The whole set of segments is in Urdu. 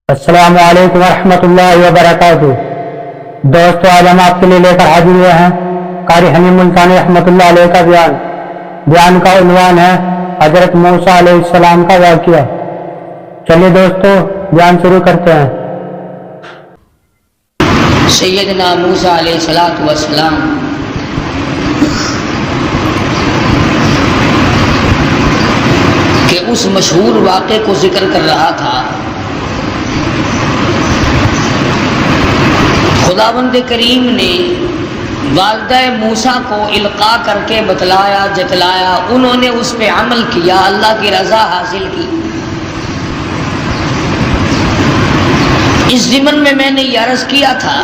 السلام علیکم ورحمۃ اللہ وبرکاتہ۔ دوستو، آج ہم آپ کے لیے لے کر حاضر ہوئے ہیں قاری حنی ملتانی رحمۃ اللہ علیہ کا بیان کا عنوان ہے حضرت موسیٰ علیہ السلام کا واقعہ۔ چلیے دوستو، بیان شروع کرتے ہیں۔ سیدنا موسیٰ علیہ السلام کہ اس مشہور واقعے کو ذکر کر رہا تھا۔ خداوند کریم نے والدہ موسیٰ کو القاء کر کے بتلایا، جتلایا، انہوں نے اس پہ عمل کیا، اللہ کی رضا حاصل کی۔ اس ضمن میں نے یہ عرض کیا تھا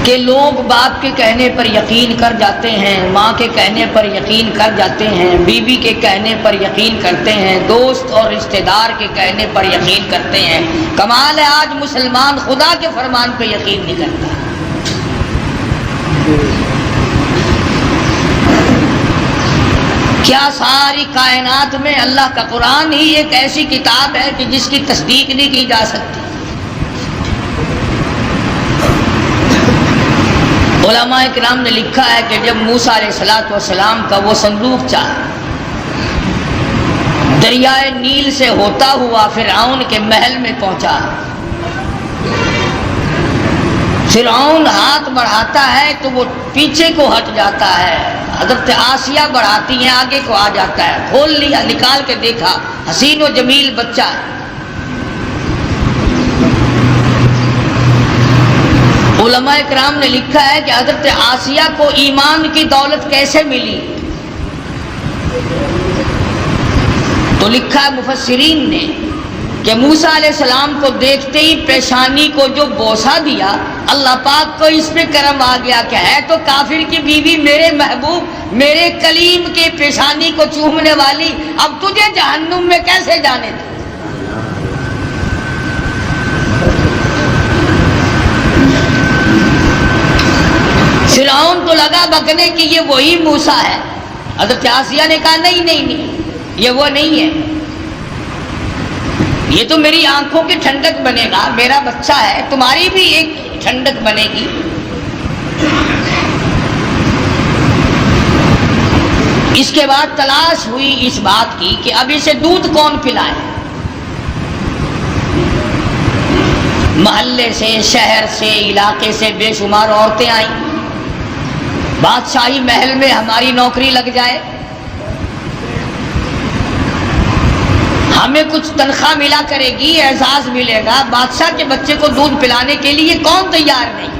کہ لوگ باپ کے کہنے پر یقین کر جاتے ہیں، ماں کے کہنے پر یقین کر جاتے ہیں، بیوی کے کہنے پر یقین کرتے ہیں، دوست اور رشتہ دار کے کہنے پر یقین کرتے ہیں۔ کمال ہے آج مسلمان خدا کے فرمان پہ یقین نہیں کرتا۔ کیا ساری کائنات میں اللہ کا قرآن ہی ایک ایسی کتاب ہے کہ جس کی تصدیق نہیں کی جا سکتی؟ علماء کرام نے لکھا ہے کہ جب موسیٰ علیہ السلام کا وہ صندوق چاہا، دریائے نیل سے ہوتا ہوا فرعون کے محل میں پہنچا، فرعون ہاتھ بڑھاتا ہے تو وہ پیچھے کو ہٹ جاتا ہے، حضرت آسیہ بڑھاتی ہیں آگے کو آ جاتا ہے، کھول لیا، نکال کے دیکھا، حسین و جمیل بچہ ہے۔ علماء کرام نے لکھا ہے کہ حضرت آسیہ کو ایمان کی دولت کیسے ملی؟ تو لکھا ہے مفسرین نے کہ موسیٰ علیہ السلام کو دیکھتے ہی پیشانی کو جو بوسہ دیا، اللہ پاک کو اس پہ کرم آ گیا کہ ہے تو کافر کی بیوی میرے محبوب، میرے کلیم کے پیشانی کو چومنے والی، اب تجھے جہنم میں کیسے جانے دے۔ فرعون تو لگا بکنے کہ یہ وہی موسیٰ ہے۔ حضرت آسیہ نے کہا نہیں، یہ وہ نہیں ہے، یہ تو میری آنکھوں کی ٹھنڈک بنے گا، میرا بچہ ہے، تمہاری بھی ایک ٹھنڈک بنے گی۔ اس کے بعد تلاش ہوئی اس بات کی کہ اب اسے دودھ کون پلائے۔ محلے سے، شہر سے، علاقے سے بے شمار عورتیں آئیں، بادشاہی محل میں ہماری نوکری لگ جائے، ہمیں کچھ تنخواہ ملا کرے گی، اعزاز ملے گا، بادشاہ کے بچے کو دودھ پلانے کے لیے کون تیار نہیں؟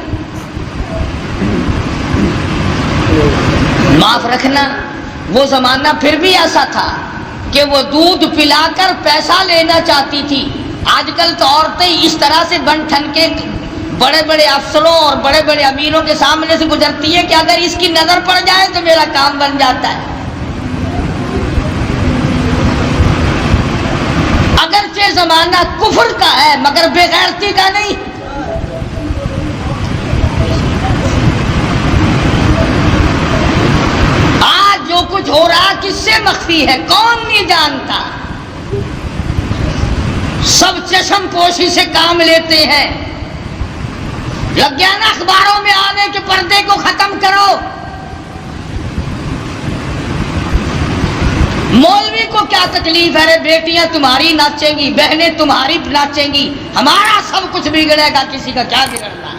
معاف رکھنا، وہ زمانہ پھر بھی ایسا تھا کہ وہ دودھ پلا کر پیسہ لینا چاہتی تھی۔ آج کل تو عورتیں اس طرح سے بن ٹھن کے بڑے بڑے افسروں اور بڑے بڑے امیروں کے سامنے سے گزرتی ہے کہ اگر اس کی نظر پڑ جائے تو میرا کام بن جاتا ہے۔ اگرچہ زمانہ کفر کا ہے مگر بے غیرتی کا نہیں۔ آج جو کچھ ہو رہا کس سے مخفی ہے کون نہیں جانتا، سب چشم پوشی سے کام لیتے ہیں۔ لگ گیا نا اخباروں میں آنے کے پردے کو ختم کرو۔ مولوی کو کیا تکلیف ہے، رے بیٹیاں تمہاری ناچیں گی، بہنیں تمہاری ناچیں گی، ہمارا سب کچھ بگڑے گا، کسی کا کیا بگڑنا ہے۔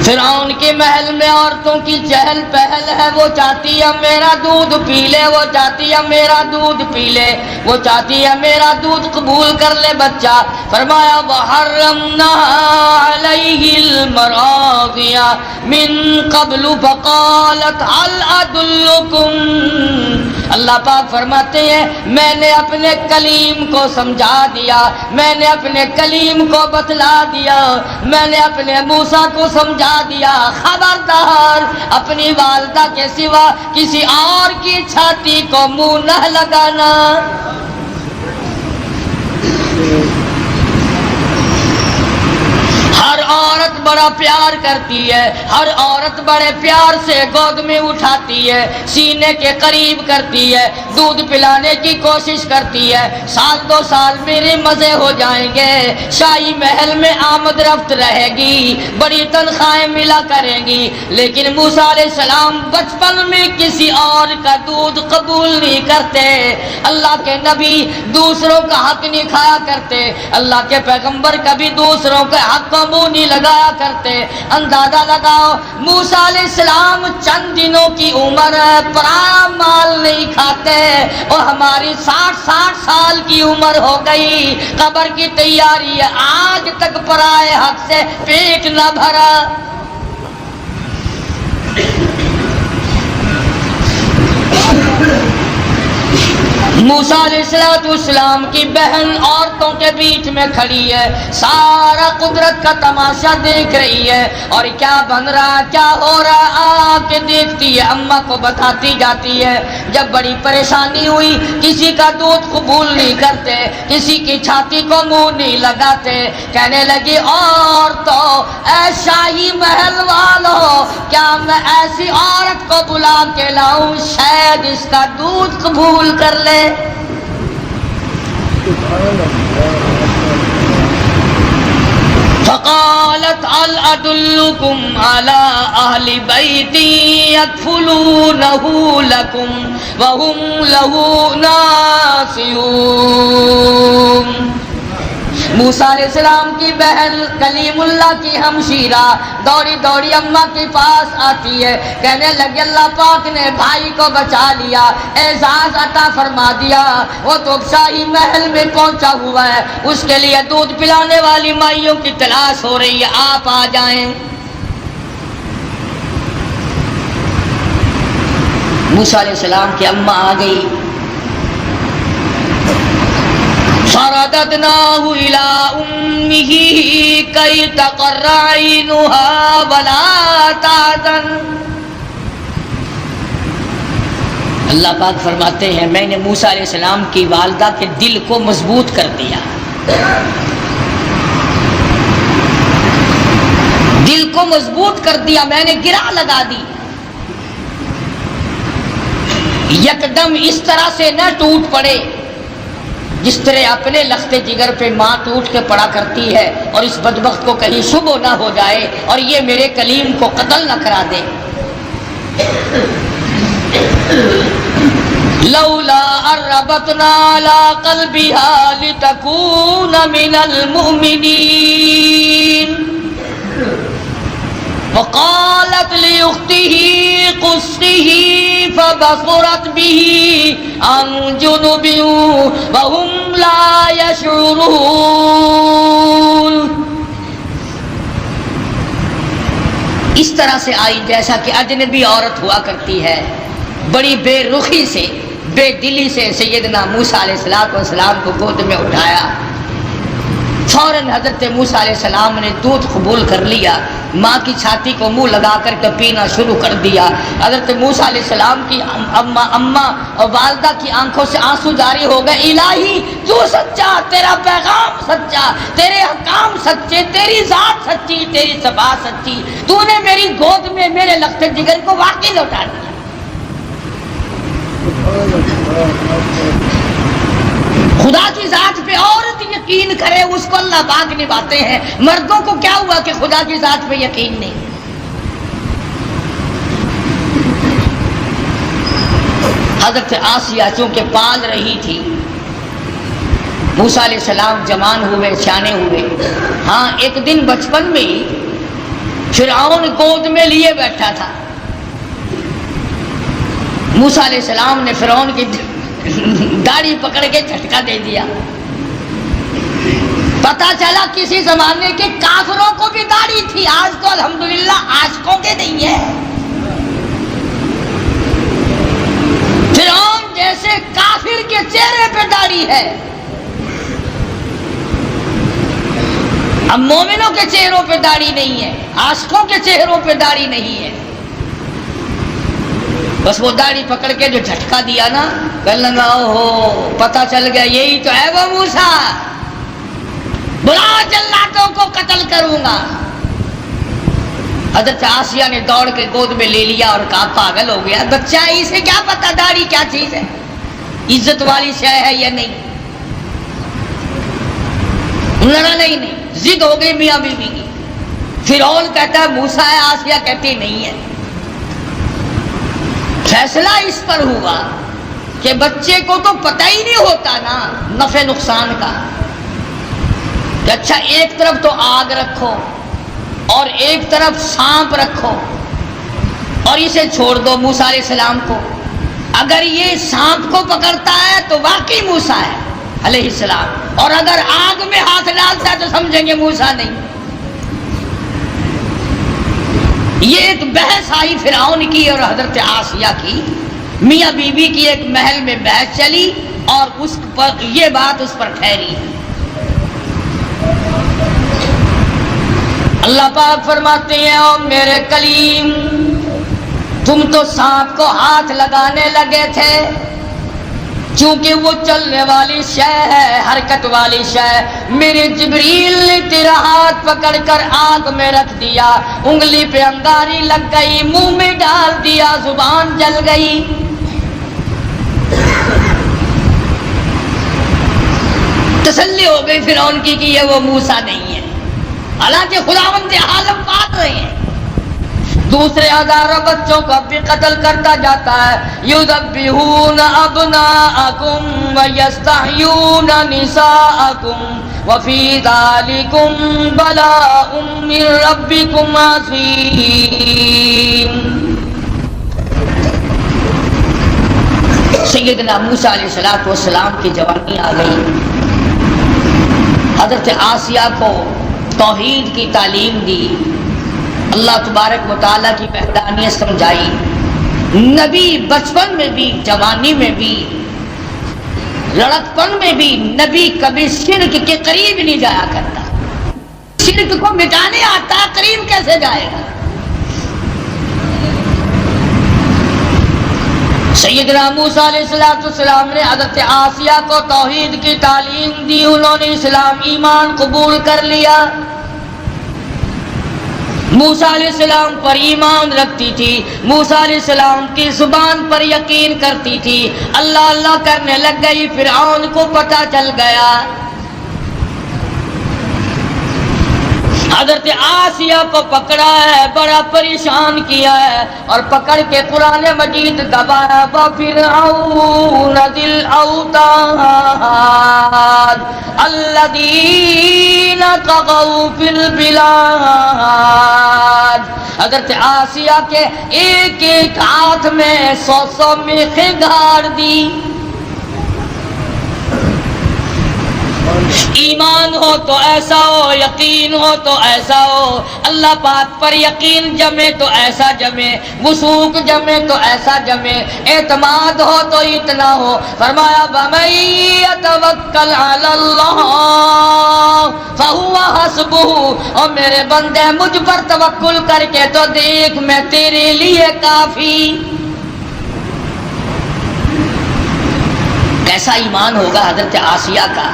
فرعون کے محل میں عورتوں کی چہل پہل ہے، وہ چاہتی ہے میرا دودھ پی لے، وہ چاہتی ہے میرا دودھ پی لے، وہ چاہتی ہے میرا دودھ قبول کر لے بچہ۔ فرمایا وَحَرَّمْنَا عَلَيْهِ الْمَرَاضِعَ مِن قَبْلُ فَقَالَتْ هَلْ أَدُلُّكُمْ۔ اللہ پاک فرماتے ہیں میں نے اپنے کلیم کو سمجھا دیا، میں نے اپنے کلیم کو بتلا دیا، میں نے اپنے موسیٰ کو سمجھا دیا، خبردار اپنی والدہ کے سوا کسی اور کی چھاتی کو منہ نہ لگانا۔ ہر عورت بڑا پیار کرتی ہے، ہر عورت بڑے پیار سے گود میں اٹھاتی ہے، سینے کے قریب کرتی ہے، دودھ پلانے کی کوشش کرتی ہے۔ سال دو سال میرے مزے ہو جائیں گے، شاہی محل میں آمد رفت رہے گی، بڑی تنخواہیں ملا کریں گی، لیکن موسیٰ علیہ السلام بچپن میں کسی اور کا دودھ قبول نہیں کرتے۔ اللہ کے نبی دوسروں کا حق نہیں کھایا کرتے، اللہ کے پیغمبر کبھی دوسروں کے حق کو منہ نہیں لگایا کرتے۔ اندازہ لگاؤ موسیٰ علیہ السلام چند دنوں کی عمر ہے، پرایا مال نہیں کھاتے، اور ہماری 60 سال کی عمر ہو گئی، قبر کی تیاری ہے، آج تک پرائے حق سے پیٹ نہ بھرا۔ موسیٰ علیہ السلام کی بہن عورتوں کے بیچ میں کھڑی ہے، سارا قدرت کا تماشا دیکھ رہی ہے، اور کیا بن رہا کیا ہو رہا آ کے دیکھتی ہے، اماں کو بتاتی جاتی ہے۔ جب بڑی پریشانی ہوئی، کسی کا دودھ قبول نہیں کرتے، کسی کی چھاتی کو منہ نہیں لگاتے، کہنے لگی عورتوں، اے شاہی محل والوں، کیا میں ایسی عورت کو بلا کے لاؤں شاید اس کا دودھ قبول کر لے۔ فقالت هل أدلكم على أهل بيت يكفلونه لكم وهم له ناصحون۔ موسیٰ علیہ السلام کی بہن کلیم اللہ کی ہمشیرہ دوڑی دوڑی اماں کے پاس آتی ہے، کہنے لگی اللہ پاک نے بھائی کو بچا لیا، اعزاز عطا فرما دیا، وہ تو شاہی محل میں پہنچا ہوا ہے، اس کے لیے دودھ پلانے والی مائیوں کی تلاش ہو رہی ہے، آپ آ جائیں۔ موسیٰ علیہ السلام کی اماں آ گئی۔ فرددناه إلى أمه كي تقر عينها ولا تحزن۔ اللہ پاک فرماتے ہیں میں نے موسیٰ علیہ السلام کی والدہ کے دل کو مضبوط کر دیا، دل کو مضبوط کر دیا، میں نے گرہ لگا دی، یکدم اس طرح سے نہ ٹوٹ پڑے جس طرح اپنے لخت جگر پہ ماں ٹوٹ کے پڑا کرتی ہے، اور اس بدبخت کو کہیں شبہ نہ ہو جائے اور یہ میرے کلیم کو قتل نہ کرا دے۔ لولا اربتنا على قلبها لتكون من المؤمنين وقالت لأخته قصه فبصرت به عن جنب وهم لا يشعرون۔ اس طرح سے آئی جیسا کہ اجنبی عورت ہوا کرتی ہے، بڑی بے رخی سے بے دلی سے سیدنا موسیٰ علیہ السلام کو گود میں اٹھایا۔ فوراً حضرت موسیٰ علیہ السلام نے دودھ قبول کر لیا، ماں کی چھاتی کو منہ لگا کر کے پینا شروع کر دیا۔ حضرت موسیٰ علیہ السلام کی اماں اور والدہ کی آنکھوں سے آنسو جاری ہو گئے، الہی تو سچا، تیرا پیغام سچا، تیرے حکام سچے، تیری ذات سچی، تیری صفات سچی، تو نے میری گود میں میرے لخت جگر کو واقعی لوٹا دیا۔ خدا کی ذات پہ عورت یقین کرے اس کو اللہ پاک نبھاتے ہیں، مردوں کو کیا ہوا کہ خدا کی ذات پہ یقین نہیں۔ حضرت آسیہ چونکہ پال رہی تھی، موسیٰ علیہ السلام جوان ہوئے، سیانے ہوئے، ہاں ایک دن بچپن میں ہی فرعون گود میں لیے بیٹھا تھا، موسیٰ علیہ السلام نے فرعون کی داڑھی پکڑ کے جھٹکا دے دیا۔ پتا چلا کسی زمانے کے کافروں کو بھی داڑھی تھی، آج تو الحمدللہ عاشقوں کے نہیں ہے۔ فرعون جیسے کافر کے چہرے پہ داڑھی ہے، اب مومنوں کے چہروں پہ داڑھی نہیں ہے، عاشقوں کے چہروں پہ داڑھی نہیں ہے۔ بس وہ داڑھی پکڑ کے جو جھٹکا دیا نا، کہنے لگا اوہو پتہ چل گیا یہی تو ہے وہ موسیٰ، بلا جلاتوں کو قتل کروں گا۔ حضرت آسیہ نے دوڑ کے گود میں لے لیا اور کہا پاگل ہو گیا بچہ، اسے کیا پتا داڑھی کیا چیز ہے، عزت والی شے ہے یا نہیں۔ لڑا نہیں، ضد ہو گئی میاں بیوی کی۔ فرعون کہتا ہے موسیٰ ہے، آسیہ کہتی نہیں ہے۔ فیصلہ اس پر ہوا کہ بچے کو تو پتہ ہی نہیں ہوتا نا نفع نقصان کا، کہ اچھا ایک طرف تو آگ رکھو اور ایک طرف سانپ رکھو اور اسے چھوڑ دو موسیٰ علیہ السلام کو۔ اگر یہ سانپ کو پکڑتا ہے تو واقعی موسیٰ ہے علیہ السلام، اور اگر آگ میں ہاتھ ڈالتا ہے تو سمجھیں گے موسیٰ نہیں۔ یہ ایک بحث آئی فرعون کی اور حضرت آسیہ کی، میاں بیوی کی ایک محل میں بحث چلی اور اس پر یہ بات اس پر ٹھہری۔ اللہ پاک فرماتے ہیں او میرے کلیم، تم تو سانپ کو ہاتھ لگانے لگے تھے، چونکہ وہ چلنے والی شے ہے، حرکت والی شے، میرے جبریل نے تیرا ہاتھ پکڑ کر آگ میں رکھ دیا، انگلی پہ انگاری لگ گئی، منہ میں ڈال دیا، زبان جل گئی۔ تسلی ہو گئی فرعون کی کہ یہ وہ موسیٰ نہیں ہے، حالانکہ خداوند عالم بات رہے ہیں۔ دوسرے ہزاروں بچوں کو بھی قتل کرتا جاتا ہے، یذبحون ابناءکم ویستحیون نساءکم وفی ذالکم بلاء من ربکم عظیم۔ سیدنا موسیٰ علیہ السلام کی جوانی آ گئی، حضرت آسیہ کو توحید کی تعلیم دی، اللہ تبارک و تعالیٰ کی وحدانیت سمجھائی۔ نبی بچپن میں بھی، جوانی میں بھی، لڑکپن میں بھی نبی کبھی شرک کے قریب نہیں جایا کرتا۔ شرک کو مٹانے آتا ہے، قریب کیسے جائے گا؟ سیدنا موسیٰ علیہ السلام نے حضرت آسیہ کو توحید کی تعلیم دی، انہوں نے اسلام ایمان قبول کر لیا۔ موسیٰ علیہ السلام پر ایمان رکھتی تھی، موسیٰ علیہ السلام کی زبان پر یقین کرتی تھی، اللہ اللہ کرنے لگ گئی۔ فرعون کو پتہ چل گیا، حضرت آسیہ کو پکڑا ہے، بڑا پریشان کیا ہے اور پکڑ کے قرآن مجید دبایا۔ وَفِرْعَوْنَ ذِي الْأَوْتَادِ الَّذِينَ طَغَوْا فِي الْبِلَادِ۔ حضرت آسیہ کے ایک ایک ہاتھ میں 100 میخیں گاڑ دی۔ ایمان ہو تو ایسا ہو، یقین ہو تو ایسا ہو، اللہ پاک پر یقین جمے تو ایسا جمے، وثوق جمے تو ایسا جمے، اعتماد ہو تو اتنا ہو۔ فرمایا وَمَن يَتَوَکَّلْ عَلَى اللَّهِ فَهُوَ حَسْبُهُ، اور میرے بندے مجھ پر توکل کر کے تو دیکھ میں تیرے لیے کافی۔ کیسا ایمان ہوگا حضرت آسیہ کا!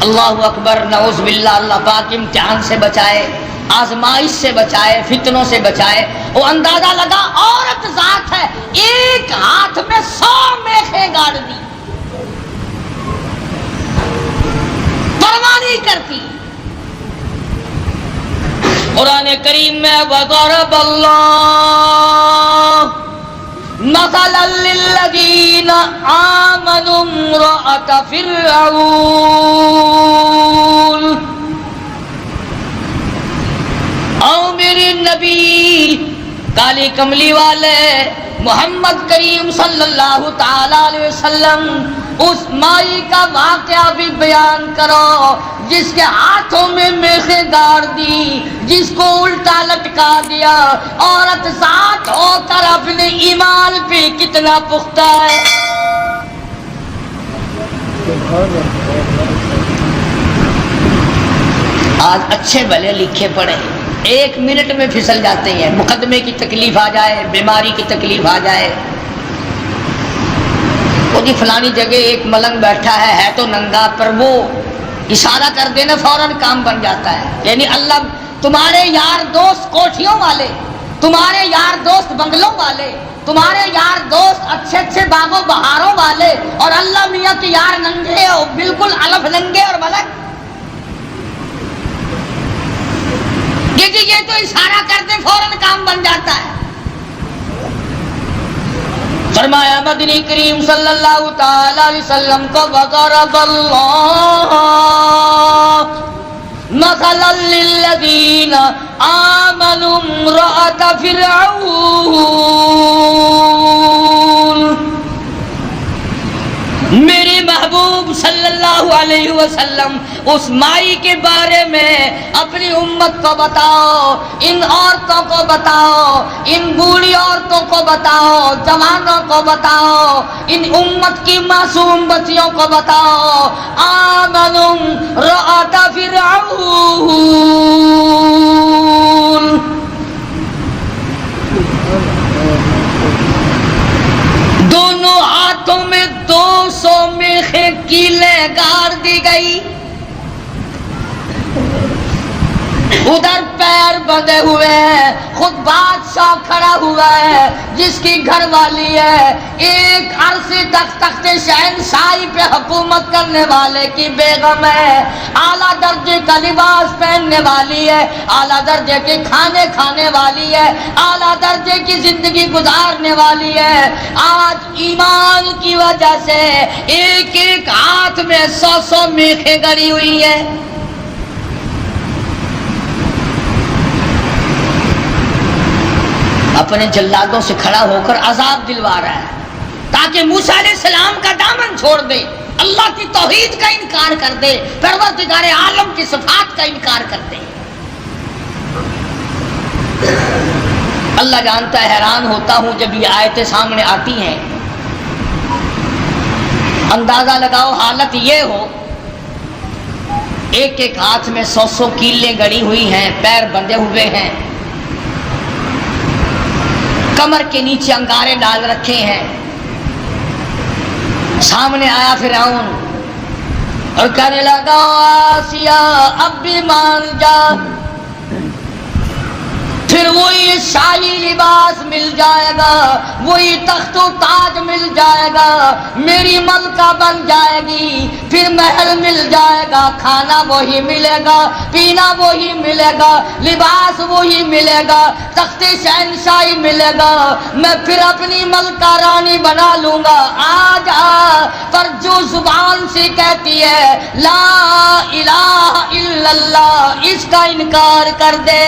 اللہ اکبر، نعوذ باللہ، اللہ پاک امتحان سے بچائے، آزمائش سے بچائے، فتنوں سے بچائے۔ وہ اندازہ لگا عورت ذات ہے، ایک ہاتھ میں 100 میخیں گاڑ دی، پرواہ نہیں کرتی۔ قرآن کریم میں وَضَرَبَ اللَّهُ مَثَلًا لِلَّذِينَ آمَنُوا امْرَأَتَ فِرْعَوْنَ۔ او میرے نبی کالی کملی والے محمد کریم صلی اللہ تعالی علیہ وسلم، اس مائی کا واقعہ بھی بیان کرو جس کے ہاتھوں میں میخیں گاڑ دی، جس کو الٹا لٹکا دیا۔ عورت ذات ہو کر اپنے ایمان پہ کتنا پختہ ہے۔ آج اچھے بھلے لکھے پڑھے 1 منٹ میں پھسل جاتے ہیں، مقدمے کی تکلیف آ جائے، بیماری کی تکلیف آ جائے، وہ جی فلانی جگہ ایک ملنگ بیٹھا ہے تو ننگا، پر وہ اشارہ کر دینا فوراً کام بن جاتا ہے. یعنی اللہ تمہارے یار دوست کوٹھیوں والے، تمہارے یار دوست بنگلوں والے، تمہارے یار دوست اچھے اچھے باغوں بہاروں والے، اور اللہ میاں کے یار ننگے اور بالکل الف ننگے اور ملک. یہ تو اشارہ کرتے فوراً کام بن جاتا ہے. فرمایا مدنی کریم صلی اللہ تعالی علیہ وسلم کو وضرب اللہ مثلا للذین آمنوا امرأۃ فرعون. میرے محبوب صلی اللہ علیہ وسلم اس مائی کے بارے میں اپنی امت کو بتاؤ، ان عورتوں کو بتاؤ، ان بوڑھی عورتوں کو بتاؤ، جوانوں کو بتاؤ، ان امت کی معصوم بچیوں کو بتاؤ. آمنوا امرأۃ فرعون. دونوں ہاتھوں میں 200 میخیں کیلیں گاڑ دی گئی، ادھر پیر بندھے ہوئے ہیں، خود بادشاہ کھڑا ہوا ہے جس کی گھر والی ہے ایک عرصے تک تخت شہنشاہی پہ حکومت کرنے والے کی بیگم ہے، اعلیٰ درجے کا لباس پہننے والی ہے، اعلیٰ درجے کے کھانے کھانے والی ہے، اعلیٰ درجے کی زندگی گزارنے والی ہے. آج ایمان کی وجہ سے ایک ایک ہاتھ میں 100 میخیں گڑی ہوئی ہے. اپنے جلادوں سے کھڑا ہو کر عذاب دلوا رہا ہے تاکہ موسیٰ علیہ السلام کا دامن چھوڑ دے، اللہ کی توحید کا انکار کر دے، پروردگار عالم کی صفات کا انکار کر دے. اللہ جانتا ہے حیران ہوتا ہوں جب یہ آیتیں سامنے آتی ہیں. اندازہ لگاؤ حالت یہ ہو ایک ایک ہاتھ میں 100 کیلیں گڑی ہوئی ہیں، پیر بندھے ہوئے ہیں، کمر کے نیچے انگارے ڈال رکھے ہیں. سامنے آیا فرعون اور کہنے لگا آسیہ اب بھی مان جا، پھر وہی شاہی لباس مل جائے گا، وہی تخت و تاج مل جائے گا، میری ملکہ بن جائے گی، پھر محل مل جائے گا، کھانا وہی ملے گا، پینا وہی ملے گا، لباس وہی ملے گا، تخت شہنشاہی ملے گا، میں پھر اپنی ملکہ رانی بنا لوں گا. آج پر جو زبان سے کہتی ہے لا الہ الا اللہ، اس کا انکار کر دے.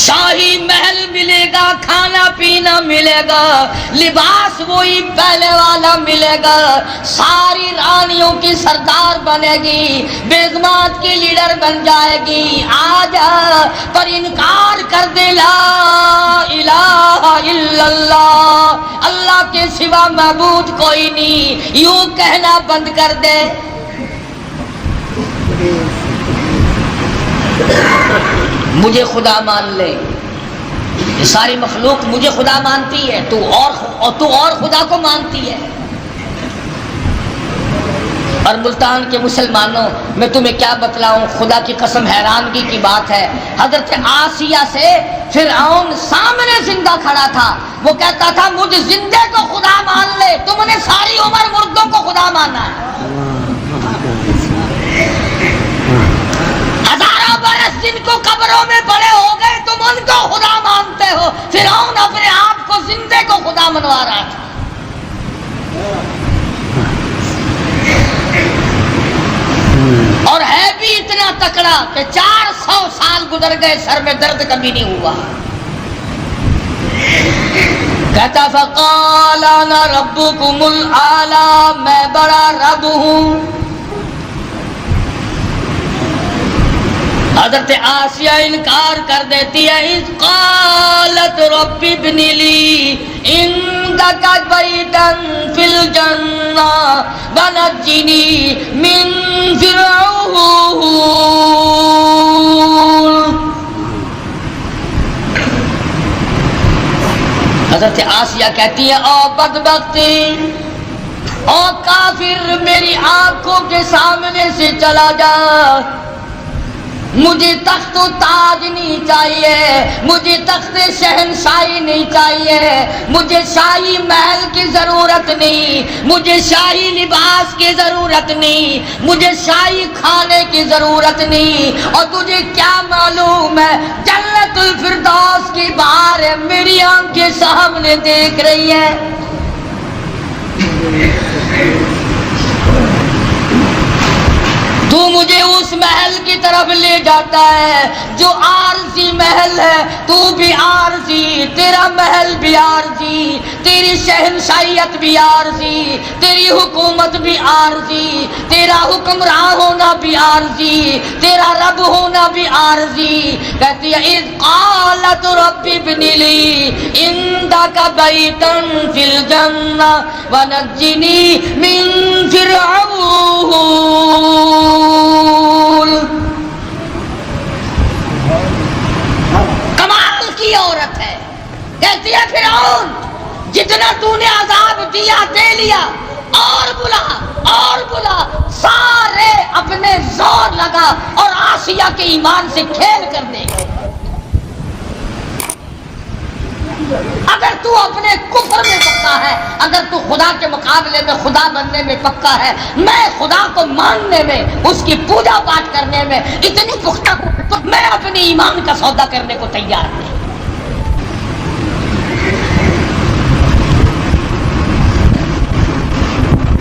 شاہی محل ملے گا، کھانا پینا ملے گا، لباس وہی پہلے والا ملے گا، ساری رانیوں کی سردار بنے گی، بیگمات کی لیڈر بن جائے گی. آج پر انکار کر دے لا الہ الا اللہ، اللہ کے سوا معبود کوئی نہیں، یوں کہنا بند کر دے. مجھے خدا مان لے، یہ ساری مخلوق مجھے خدا مانتی ہے، تو اور خدا کو مانتی ہے. اور ملتان کے مسلمانوں میں تمہیں کیا بتلاؤں، خدا کی قسم حیرانگی کی بات ہے. حضرت آسیہ سے فرعون سامنے زندہ کھڑا تھا، وہ کہتا تھا مجھ زندے کو خدا مان لے، تم نے ساری عمر مردوں کو خدا مانا ہے، ہزاروں برس جن کو قبروں میں پڑے ہو گئے تم ان کو خدا مانتے ہو. فرعون اپنے آپ کو زندے کو خدا منوا رہا تھا. اور ہے بھی اتنا تکڑا کہ 400 سال گزر گئے سر میں درد کبھی نہیں ہوا. کہتا فقال انا ربکم الاعلی، میں بڑا رب ہوں. حضرت آسیہ انکار کر دیتی ہے. اذ قالت رب ابن لی عندک بیتا فی الجنہ ونجنی من فرعون. حضرت آسیہ کہتی ہے او بدبختی، او کافر، میری آنکھوں کے سامنے سے چلا جا، مجھے تخت و تاج نہیں چاہیے، مجھے تخت شہنشاہی نہیں چاہیے، مجھے شاہی محل کی ضرورت نہیں، مجھے شاہی لباس کی ضرورت نہیں، مجھے شاہی کھانے کی ضرورت نہیں، اور تجھے کیا معلوم ہے جنت الفردوس کی بہار میری آنکھیں سامنے دیکھ رہی ہے۔ تو مجھے اس محل کی طرف لے جاتا ہے جو عارضی محل ہے، تو بھی عارضی، تیرا محل بھی عارضی، تیری شہنشاہیت بھی عارضی، تیری حکومت بھی عارضی، تیرا حکمراں ہونا بھی عارضی، تیرا رب ہونا بھی عارضی۔ کہتی ہے اذ قالت رب ابن لی عندک بیتا فی الجنہ ونجنی من فرعون۔ کمال کی عورت ہے، کہتی ہے فرعون جتنا تو نے عذاب دیا دے لیا، اور بلا اور بلا، سارے اپنے زور لگا اور آسیہ کے ایمان سے کھیل کر دے گئے۔ اگر تو اپنے کفر میں پکا ہے، اگر تو خدا کے مقابلے میں خدا بننے میں پکا ہے، میں خدا کو ماننے میں، اس کی پوجا پاٹ کرنے میں اتنی پختہ ہوں تو میں اپنے ایمان کا سودا کرنے کو تیار نہیں۔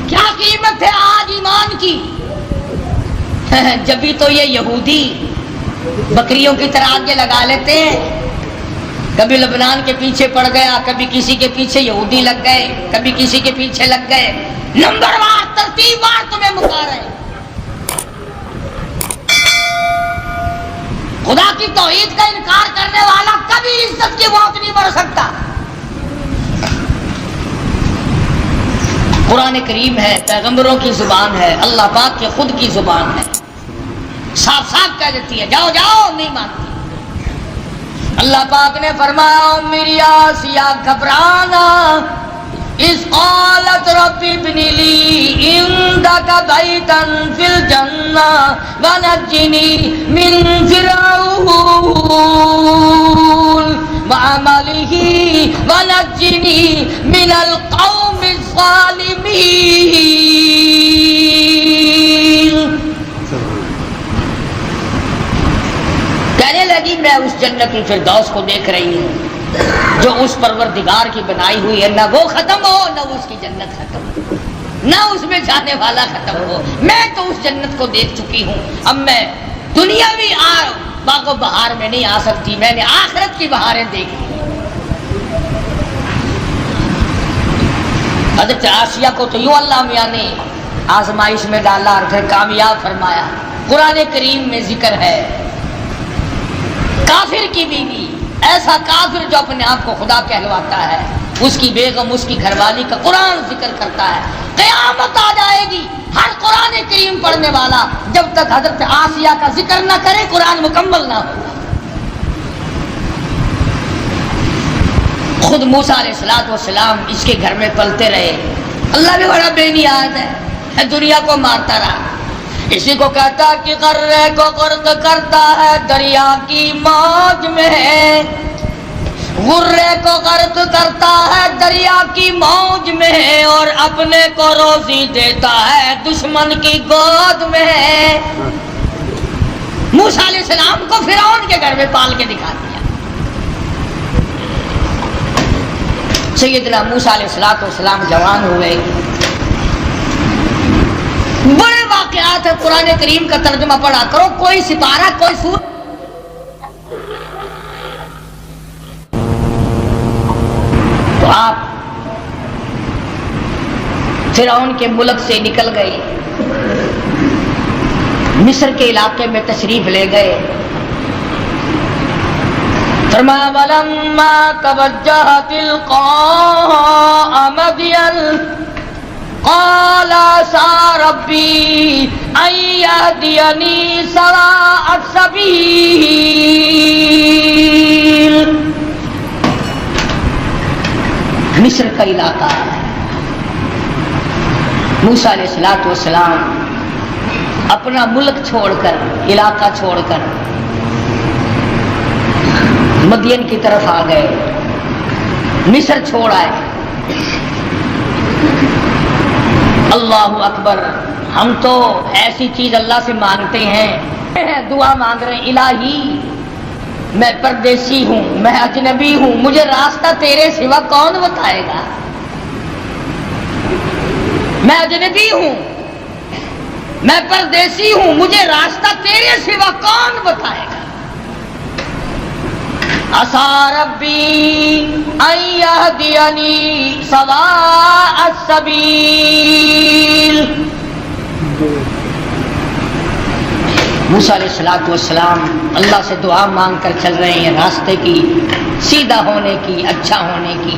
کیا قیمت ہے آج ایمان کی؟ جبھی تو یہ یہودی بکریوں کی طرح آگے لگا لیتے ہیں، کبھی لبنان کے پیچھے پڑ گیا، کبھی کسی کے پیچھے یہودی لگ گئے، کبھی کسی کے پیچھے لگ گئے، نمبر وار ترتیب وار تمہیں مکا رہے ہیں۔ خدا کی توحید کا انکار کرنے والا کبھی عزت کی موت نہیں مر سکتا۔ قرآن کریم ہے، پیغمبروں کی زبان ہے، اللہ پاک کی خود کی زبان ہے، صاف صاف کہہ دیتی ہے جاؤ جاؤ، نہیں مانتی۔ اللہ پاک نے فرمایا میری آسیہ گھبرانا، اذ قالت رب ابن لی عندک بیتا فی الجنہ ونجنی من فرعون وعملہ ونجنی من القوم الظالمین۔ کہنے لگی میں اس جنت الفردوس کو دیکھ رہی ہوں جو اس پروردگار کی بنائی ہوئی ہے، نہ وہ ختم ہو نہ اس کی جنت ختم ہو، نہ اس میں جانے والا ختم ہو۔ میں تو اس جنت کو دیکھ چکی ہوں، اب میں دنیاوی باغ و بہار میں نہیں آ سکتی، میں نے آخرت کی بہاریں دیکھی۔ حضرت آسیہ کو تو یوں اللہ میاں نے آزمائش میں ڈالا اور پھر کامیاب فرمایا۔ قرآن کریم میں ذکر ہے کافر کی بیوی، ایسا کافر جو اپنے آپ کو خدا کہلواتا ہے، اس کی بیگم، اس کی گھر والی کا قرآن ذکر کرتا ہے۔ قیامت آ جائے گی، ہر قرآن کریم پڑھنے والا جب تک حضرت آسیہ کا ذکر نہ کرے قرآن مکمل نہ ہوگا۔ خود موسیٰ علیہ السلام اس کے گھر میں پلتے رہے، اللہ بھی بڑا بے نیاز ہے، دنیا کو مارتا رہا۔ اسی کو کہتا کہ غرے کو غرق کرتا ہے دریا کی موج میں، غرے کو غرق کرتا ہے دریا کی موج میں، اور اپنے کو روزی دیتا ہے دشمن کی گود میں۔ موسیٰ علیہ السلام کو فرعون کے گھر میں پال کے دکھا دیا۔ سیدنا موسیٰ علیہ السلام جوان ہوئے، بڑے واقعات ہے، قرآن کریم کا ترجمہ پڑھا کرو، کوئی سپارہ کوئی سور تو آپ فرعون کے ملک سے نکل گئے، مصر کے علاقے میں تشریف لے گئے۔ فرمایا وَلَمَّا تَوَجَّهَ تِلْقَاءَ مَدْيَنَ قال عسى ربي أن يهديني سواء السبيل۔ مصر کا علاقہ ہے۔ موسیٰ علیہ السلام اپنا ملک چھوڑ کر، علاقہ چھوڑ کر مدین کی طرف آ گئے، مصر چھوڑ آئے۔ اللہ اکبر، ہم تو ایسی چیز اللہ سے مانگتے ہیں، دعا مانگ رہے ہیں، الہی میں پردیسی ہوں، میں اجنبی ہوں، مجھے راستہ تیرے سوا کون بتائے گا؟ میں اجنبی ہوں، میں پردیسی ہوں، مجھے راستہ تیرے سوا کون بتائے گا؟ عسى ربی ان یہدینی سواء السبیل۔ موسیٰ علیہ السلام اللہ سے دعا مانگ کر چل رہے ہیں راستے کی، سیدھا ہونے کی، اچھا ہونے کی۔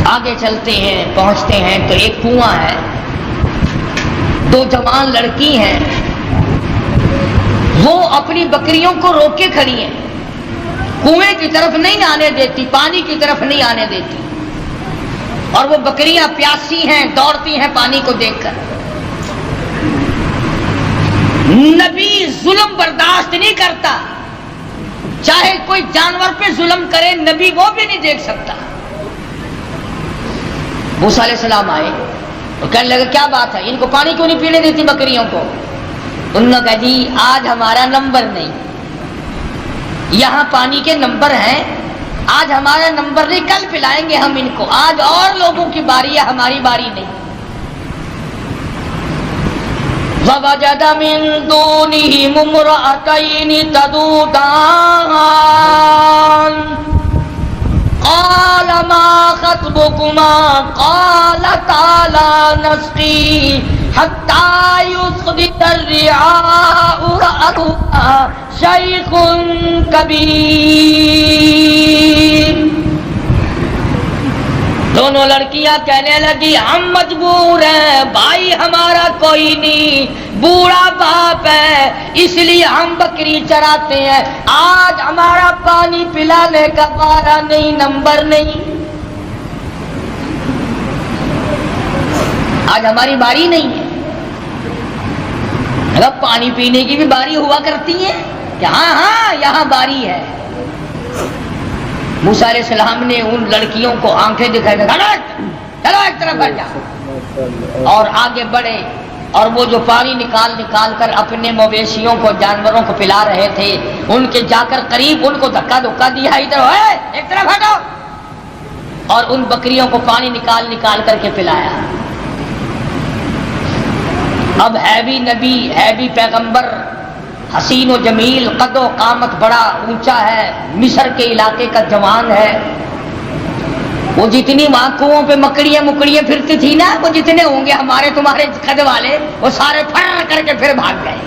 آگے چلتے ہیں، پہنچتے ہیں تو ایک کنواں ہے، دو جوان لڑکی ہیں، وہ اپنی بکریوں کو روک کے کھڑی ہیں، کنویں کی طرف نہیں آنے دیتی، پانی کی طرف نہیں آنے دیتی، اور وہ بکریاں پیاسی ہیں، دوڑتی ہیں پانی کو دیکھ کر۔ نبی ظلم برداشت نہیں کرتا، چاہے کوئی جانور پہ ظلم کرے، نبی وہ بھی نہیں دیکھ سکتا۔ موسیٰ علیہ السلام آئے تو کہنے لگے کیا بات ہے، ان کو پانی کیوں نہیں پینے دیتی بکریوں کو؟ انہوں نے کہا جی آج ہمارا نمبر نہیں، یہاں پانی کے نمبر ہیں، آج ہمارا نمبر نہیں، کل پلائیں گے ہم ان کو، آج اور لوگوں کی باری ہے، ہماری باری نہیں۔ وَوَجَدَ مِن دُونِهِمُ امْرَأَتَيْنِ تَذُودَانِ قَالَ مَا خَطْبُكُمَا قَالَتَا لَا نَسْقِي حَتَّى يُصْدِرَ الرِّعَاءُ وَأَبُونَا شَيْخٌ كَبِيرٌ۔ دونوں لڑکیاں کہنے لگی ہم مجبور ہیں، بھائی ہمارا کوئی نہیں، بوڑھا باپ ہے، اس لیے ہم بکری چراتے ہیں، آج ہمارا پانی پلانے کا بارہ نہیں، نمبر نہیں، آج ہماری باری نہیں ہے۔ اگر پانی پینے کی بھی باری ہوا کرتی ہے کہ ہاں ہاں یہاں باری ہے۔ موسیٰ علیہ السلام نے ان لڑکیوں کو آنکھیں دکھائی، چلو ایک طرف ہٹ جاؤ، اور آگے بڑھے، اور وہ جو پانی نکال کر اپنے مویشیوں کو، جانوروں کو پلا رہے تھے، ان کے جا کر قریب ان کو دھکا دیا، ادھر ایک طرف ہٹو، اور ان بکریوں کو پانی نکال کر کے پلایا۔ اب ہے بھی نبی، ہے بھی پیغمبر، حسین و جمیل، قد و قامت بڑا اونچا ہے، مصر کے علاقے کا جوان ہے، وہ جتنی وہاں کنووں پہ مکڑیاں پھرتی تھی نا، وہ جتنے ہوں گے ہمارے تمہارے قد والے، وہ سارے پھر کر کے پھر بھاگ گئے۔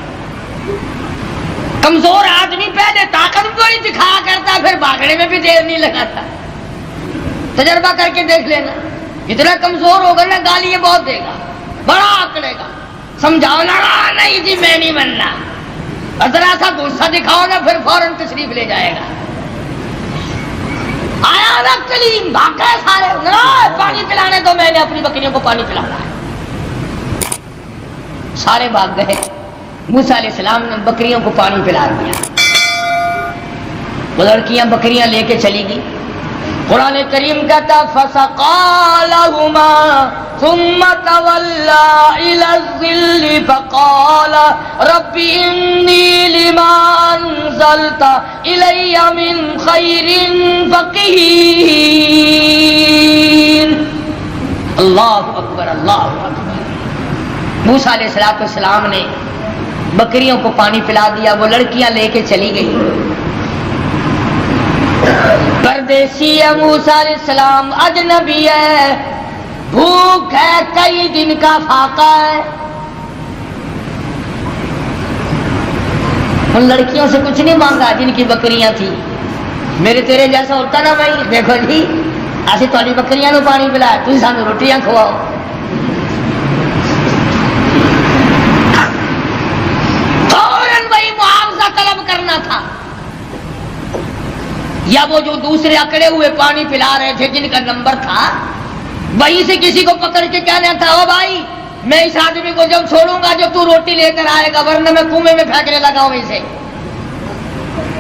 کمزور آدمی پہلے طاقت بڑی دکھایا کرتا، پھر بھاگنے میں بھی دیر نہیں لگاتا۔ تجربہ کر کے دیکھ لینا، اتنا کمزور ہوگا نا گالی بہت دے گا، بڑا آکڑے گا، سمجھاؤ نا نہیں جی میں نہیں مننا، ذرا سا غصہ دکھاؤ نا پھر فوراً تشریف لے جائے گا۔ آیا نا کلیم، بھاگ گئے سارے، پانی پلانے دو، میں نے اپنی بکریوں کو پانی پلانا ہے، سارے بھاگ گئے۔ موسیٰ علیہ السلام نے بکریوں کو پانی پلا دیا، وہ لڑکیاں بکریاں لے کے چلی گئی۔ قرآن کریم کہتا فَسَقَىٰ لَهُمَا ثُمَّ تَوَلَّىٰ إِلَى الظِّلِّ فَقَالَ رَبِّ إِنِّي لِمَا أَنزَلْتَ إِلَيَّ مِنْ خَيْرٍ فَقِيرٌ۔ اللہ اکبر، اللہ اکبر۔ موسیٰ علیہ السلام نے بکریوں کو پانی پلا دیا، وہ لڑکیاں لے کے چلی گئی۔ پردیسی ہے موسیٰ علیہ السلام، اجنبی ہے، بھوک ہے، کئی دن کا فاقہ ہے۔ ان لڑکیوں سے کچھ نہیں مانگا جن کی بکریاں تھیں، میرے تیرے جیسا ہوتا نا بھائی، دیکھو جی ایسی تھوڑی بکریاں نو پانی پلایا، تھی سانو روٹیاں کھواؤ۔ فوراً وہی معاوضہ طلب کرنا تھا۔ یا وہ جو دوسرے اکڑے ہوئے پانی پلا رہے تھے جن کا نمبر تھا، وہیں سے کسی کو پکڑ کے کہنا تھا او بھائی میں اس آدمی کو جب چھوڑوں گا جو تو روٹی لے کر آئے گا، ورنہ میں کنویں میں پھینکنے لگا ہوں اسے۔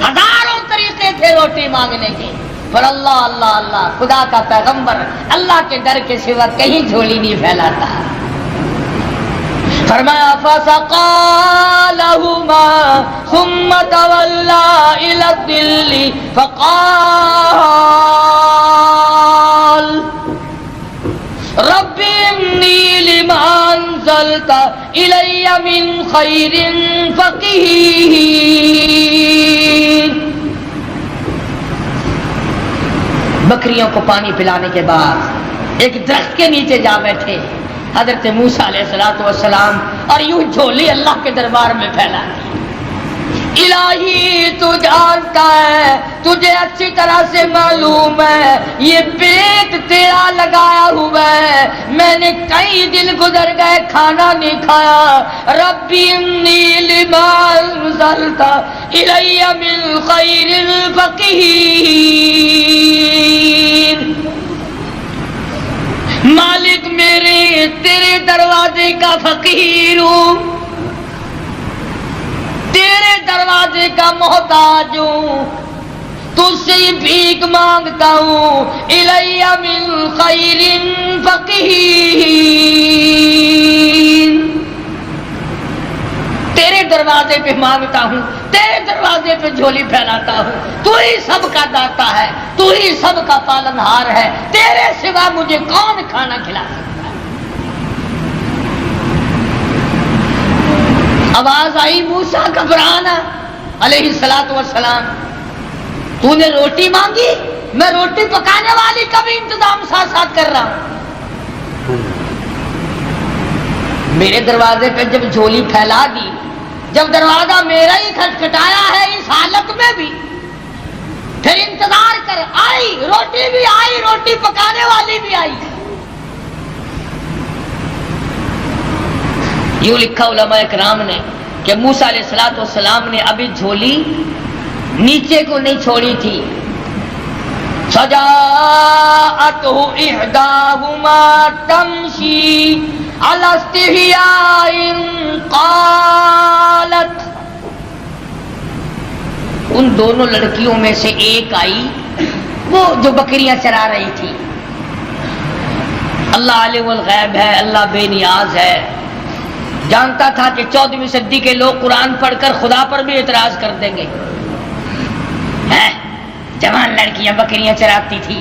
ہزاروں طریقے تھے روٹی مانگنے کے، پر اللہ اللہ اللہ، خدا کا پیغمبر اللہ کے ڈر کے سوا کہیں جھولی نہیں پھیلاتا۔ فرمایا فسقى لهما ثم تولى إلى الظل فقال رب إني لما أنزلت إلي من خير فقير۔ بکریوں کو پانی پلانے کے بعد ایک درخت کے نیچے جا بیٹھے حضرت موسیٰ علیہ السلام اور یوں جھولی اللہ کے دربار میں پھیلا دی۔ الہی تو جانتا ہے، تجھے اچھی طرح سے معلوم ہے یہ پیٹ تیرا لگایا ہوا ہے، میں نے کئی دن گزر گئے کھانا نہیں کھایا۔ ربی انی لما انزلت الی من خیر فقیر۔ مالک میرے تیرے دروازے کا فقیر ہوں، تیرے دروازے کا محتاج ہوں، تجھ سے بھیک مانگتا ہوں۔ الی من خیر فقیر، تیرے دروازے پہ مانگتا ہوں، تیرے دروازے پہ جھولی پھیلاتا ہوں۔ تو ہی سب کا داتا ہے، تو ہی سب کا پالنہار ہے، تیرے سوا مجھے کون کھانا کھلا سکتا ہے؟ آواز آئی موسیٰ گھبرانا علیہ السلام، تو نے روٹی مانگی، میں روٹی پکانے والی کا بھی انتظام ساتھ ساتھ کر رہا ہوں۔ میرے دروازے پہ جب جھولی پھیلا دی، جب دروازہ میرا ہی کھٹکھٹایا ہے اس حالت میں بھی، پھر انتظار کر، آئی روٹی بھی آئی، روٹی پکانے والی بھی آئی۔ یوں لکھا علماء اکرام نے کہ موسیٰ علیہ السلام نے ابھی جھولی نیچے کو نہیں چھوڑی تھی۔ فجاءته إحداهما تمشي على استحياء قالت، ان دونوں لڑکیوں میں سے ایک آئی، وہ جو بکریاں چرا رہی تھی۔ اللہ عالم الغیب ہے، اللہ بے نیاز ہے، جانتا تھا کہ 14ویں صدی کے لوگ قرآن پڑھ کر خدا پر بھی اعتراض کر دیں گے۔ جوان لڑکیاں بکریاں چراتی تھی۔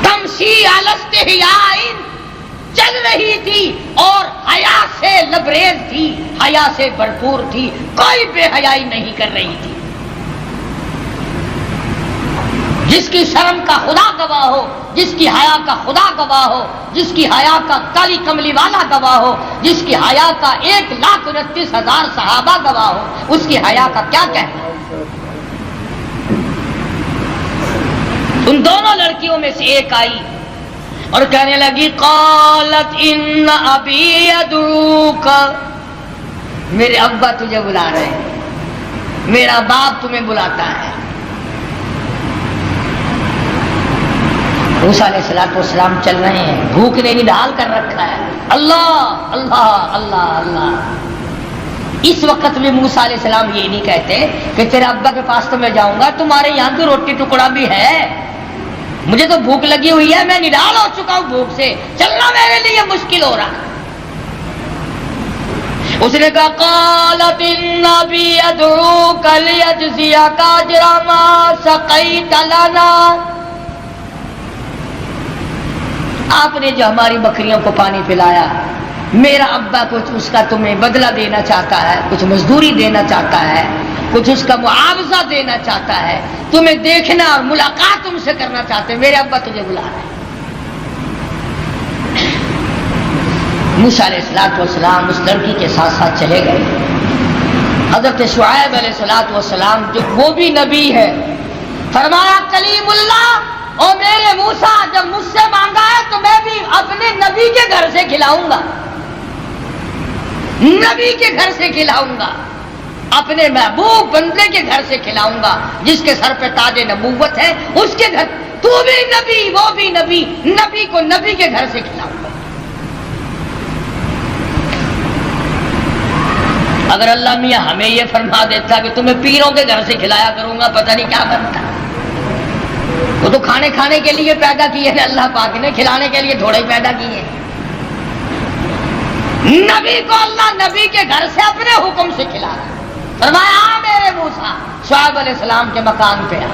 تمشی علی استحیاء، چل رہی تھی اور حیا سے لبریز تھی، حیا سے بھرپور تھی، کوئی بے حیائی نہیں کر رہی تھی۔ جس کی شرم کا خدا گواہ ہو، جس کی حیا کا خدا گواہ ہو، جس کی حیا کا کالی کملی والا گواہ ہو، جس کی حیا کا 1,29,000 صحابہ گواہ ہو، اس کی حیا کا کیا کہنا؟ ان دونوں لڑکیوں میں سے ایک آئی اور کہنے لگی قالت ان ابی یدعوک، میرے ابا تجھے بلا رہے ہیں، میرا باپ تمہیں بلاتا ہے۔ موسیٰ علیہ السلام چل رہے ہیں، بھوک نے ڈال کر رکھا ہے، اللہ اللہ اللہ اللہ۔ اس وقت میں موسیٰ علیہ السلام یہ نہیں کہتے کہ تیرے ابا کے پاس تو میں جاؤں گا، تمہارے یہاں تو روٹی ٹکڑا بھی ہے، مجھے تو بھوک لگی ہوئی ہے، میں نڈال ہو چکا ہوں بھوک سے، چلنا میرے لیے مشکل ہو رہا۔ اس نے کہا قالت ان ابی یدعوک لیجزیک اجر ما سقیت لنا، آپ نے جو ہماری بکریوں کو پانی پلایا، میرا ابا کچھ اس کا تمہیں بدلہ دینا چاہتا ہے، کچھ مزدوری دینا چاہتا ہے، کچھ اس کا معاوضہ دینا چاہتا ہے، تمہیں دیکھنا اور ملاقات تم سے کرنا چاہتے ہیں، میرے ابا تجھے بلا رہے ہیں۔ موسیٰ علیہ السلام اس لڑکی کے ساتھ ساتھ چلے گئے۔ حضرت شعیب علیہ السلام جو وہ بھی نبی ہے، فرمایا کلیم اللہ، اور میرے موسیٰ جب مجھ سے مانگا ہے تو میں بھی اپنے نبی کے گھر سے کھلاؤں گا، نبی کے گھر سے کھلاؤں گا۔ اپنے محبوب بندے کے گھر سے کھلاؤں گا جس کے سر پہ تاج نبوت ہے، اس کے گھر۔ تو بھی نبی، وہ بھی نبی، نبی کو نبی کے گھر سے کھلاؤں گا۔ اگر اللہ میاں ہمیں یہ فرما دیتا کہ تمہیں پیروں کے گھر سے کھلایا کروں گا، پتہ نہیں کیا بنتا۔ وہ تو کھانے کے لیے پیدا کیے ہیں اللہ پاک نے، کھلانے کے لیے تھوڑے ہی پیدا کیے۔ نبی کو اللہ نبی کے گھر سے اپنے حکم سے کھلا رہا ہے۔ فرمایا میرے موسیٰ شعیب علیہ السلام کے مکان پہ آ۔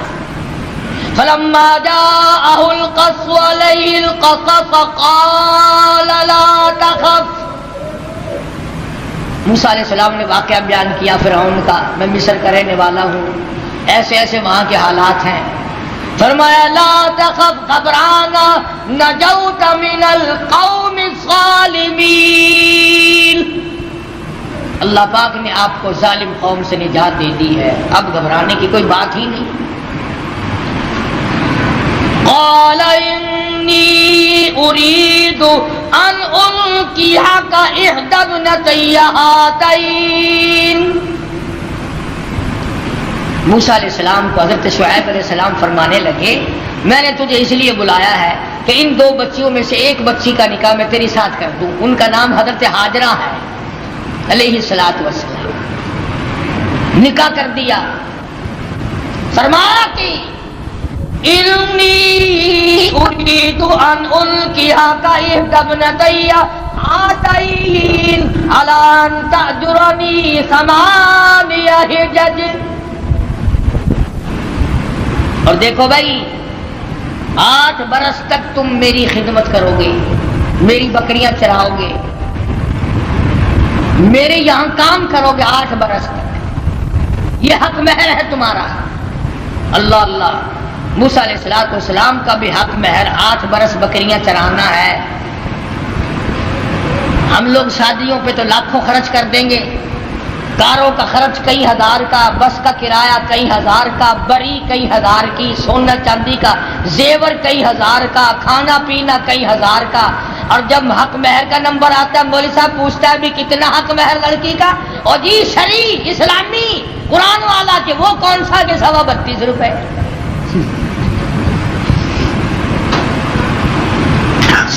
فلما جاءه القص عليه القصص قال لا تخف۔ موسیٰ علیہ السلام نے واقعہ بیان کیا فرعون کا، میں مصر کا رہنے والا ہوں، ایسے ایسے وہاں کے حالات ہیں۔ فرمایا لا تخف، گھبرانا، نجوت من القوم الظالمین، اللہ پاک نے آپ کو ظالم قوم سے نجات دے دی ہے، اب گھبرانے کی کوئی بات ہی نہیں۔ قال انی اريد ان القيك احدى ابنتي هاتين۔ موسیٰ علیہ السلام کو حضرت شعیب علیہ السلام فرمانے لگے میں نے تجھے اس لیے بلایا ہے کہ ان دو بچیوں میں سے ایک بچی کا نکاح میں تیری ساتھ کر دوں۔ ان کا نام حضرت ہاجرہ ہے علیہ الصلوۃ والسلام۔ نکاح کر دیا۔ فرمایا کہ انی اريد ان القيك احدى ابنتي هاتين على ان تأجرني 8 حجج۔ اور دیکھو بھائی 8 برس تک تم میری خدمت کرو گے، میری بکریاں چراؤ گے، میرے یہاں کام کرو گے 8 برس تک، یہ حق مہر ہے تمہارا۔ اللہ اللہ، موسیٰ علیہ السلام کا بھی حق مہر 8 برس بکریاں چرانا ہے۔ ہم لوگ شادیوں پہ تو لاکھوں خرچ کر دیں گے، کاروں کا خرچ کئی ہزار کا، بس کا کرایہ کئی ہزار کا، بری کئی ہزار کی، سونا چاندی کا زیور کئی ہزار کا، کھانا پینا کئی ہزار کا، اور جب حق مہر کا نمبر آتا ہے مولوی صاحب پوچھتا ہے بھی کتنا حق مہر لڑکی کا، اور جی شرعی اسلامی قرآن والا کہ وہ کون سا کہ 32.5 روپے۔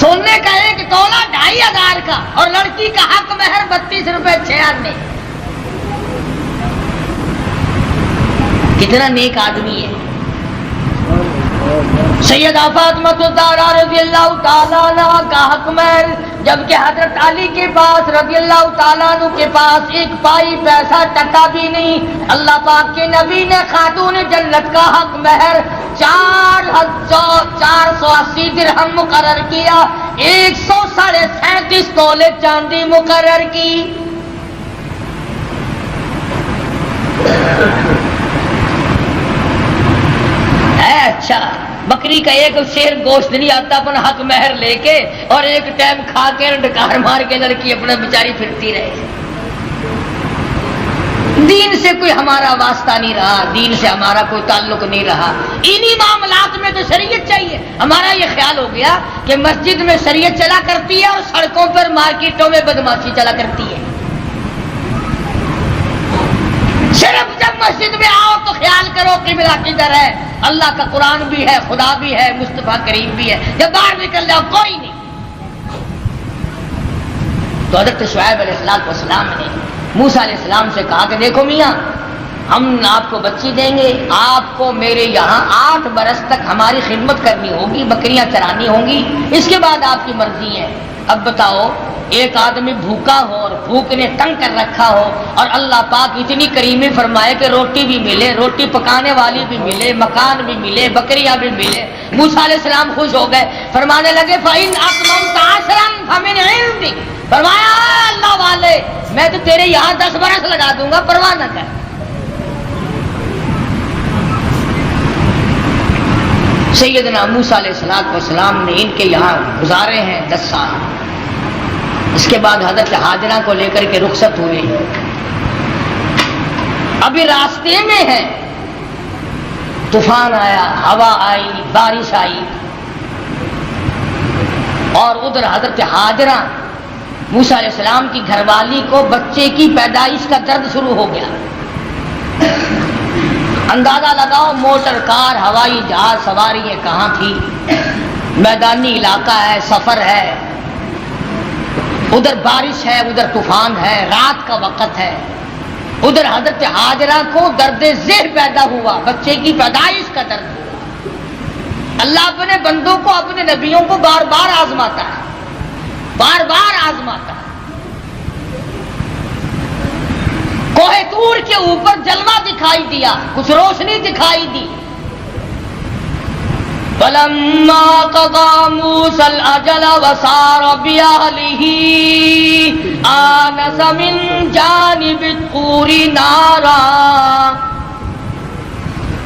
سونے کا 1 تولہ 2,500 کا، اور لڑکی کا حق مہر 32 روپے 6 آنے۔ کتنا نیک آدمی ہے۔ سیدہ فاطمہ الزہرا رضی اللہ تعالیٰ عنہ کا حق مہر، جبکہ حضرت علی کے پاس رضی اللہ تعالیٰ عنہ کے پاس 1 پائی پیسہ ٹکا بھی نہیں، اللہ پاک کے نبی نے خاتون جنت کا حق مہر 480 درہم مقرر کیا، 137.5 تولے چاندی مقرر کی۔ اچھا بکری کا 1 شیر گوشت نہیں آتا اپنا حق مہر لے کے، اور 1 ٹائم کھا کے ڈکار مار کے لڑکی اپنا بیچاری پھرتی رہے۔ دین سے کوئی ہمارا واسطہ نہیں رہا، دین سے ہمارا کوئی تعلق نہیں رہا، انہی معاملات میں تو شریعت چاہیے۔ ہمارا یہ خیال ہو گیا کہ مسجد میں شریعت چلا کرتی ہے اور سڑکوں پر مارکیٹوں میں بدماشی چلا کرتی ہے۔ صرف جب مسجد میں آؤ تو خیال کرو قبلہ کدھر ہے، اللہ کا قرآن بھی ہے، خدا بھی ہے، مصطفیٰ کریم بھی ہے، جب باہر نکل جاؤ کوئی نہیں۔ تو حضرت شعیب علیہ السلام نے موسیٰ علیہ السلام سے کہا کہ دیکھو میاں، ہم آپ کو بچی دیں گے، آپ کو میرے یہاں 8 برس تک ہماری خدمت کرنی ہوگی، بکریاں چرانی ہوں گی، اس کے بعد آپ کی مرضی ہے۔ اب بتاؤ، ایک آدمی بھوکا ہو اور بھوک نے تنگ کر رکھا ہو، اور اللہ پاک اتنی کریمی فرمائے کہ روٹی بھی ملے، روٹی پکانے والی بھی ملے، مکان بھی ملے، بکریاں بھی ملے۔ موسیٰ علیہ السلام خوش ہو گئے، فرمانے لگے فَإِنْ أَتْمَمْتَ عَشْرًا فَمِنْ عِنْدِكَ، فرمایا اللہ والے میں تو تیرے یہاں 10 برس لگا دوں گا، پرواہ نہ کر۔ سیدنا موسیٰ علیہ السلام نے ان کے یہاں گزارے ہیں 10 سال۔ اس کے بعد حضرت ہاجرہ کو لے کر کے رخصت ہوئے، ابھی راستے میں ہے، طوفان آیا، ہوا آئی، بارش آئی، اور ادھر حضرت ہاجرہ موسیٰ علیہ السلام کی گھر والی کو بچے کی پیدائش کا درد شروع ہو گیا۔ اندازہ لگاؤ موٹر کار ہوائی جہاز سواریاں کہاں تھی؟ میدانی علاقہ ہے، سفر ہے، ادھر بارش ہے، ادھر طوفان ہے، رات کا وقت ہے، ادھر حضرت ہاجرہ کو درد ذہن پیدا ہوا، بچے کی پیدائش کا درد ہوا۔ اللہ اپنے بندوں کو، اپنے نبیوں کو بار بار آزماتا ہے، بار بار آزماتا ہے۔ کوہ طور کے اوپر جلوہ دکھائی دیا، کچھ روشنی دکھائی دی۔ فَلَمَّا قَضَىٰ مُوسَى الْأَجَلَ وَسَارَ بِأَهْلِهِ آنَسَ مِن جَانِبِ الطُّورِ نَارًا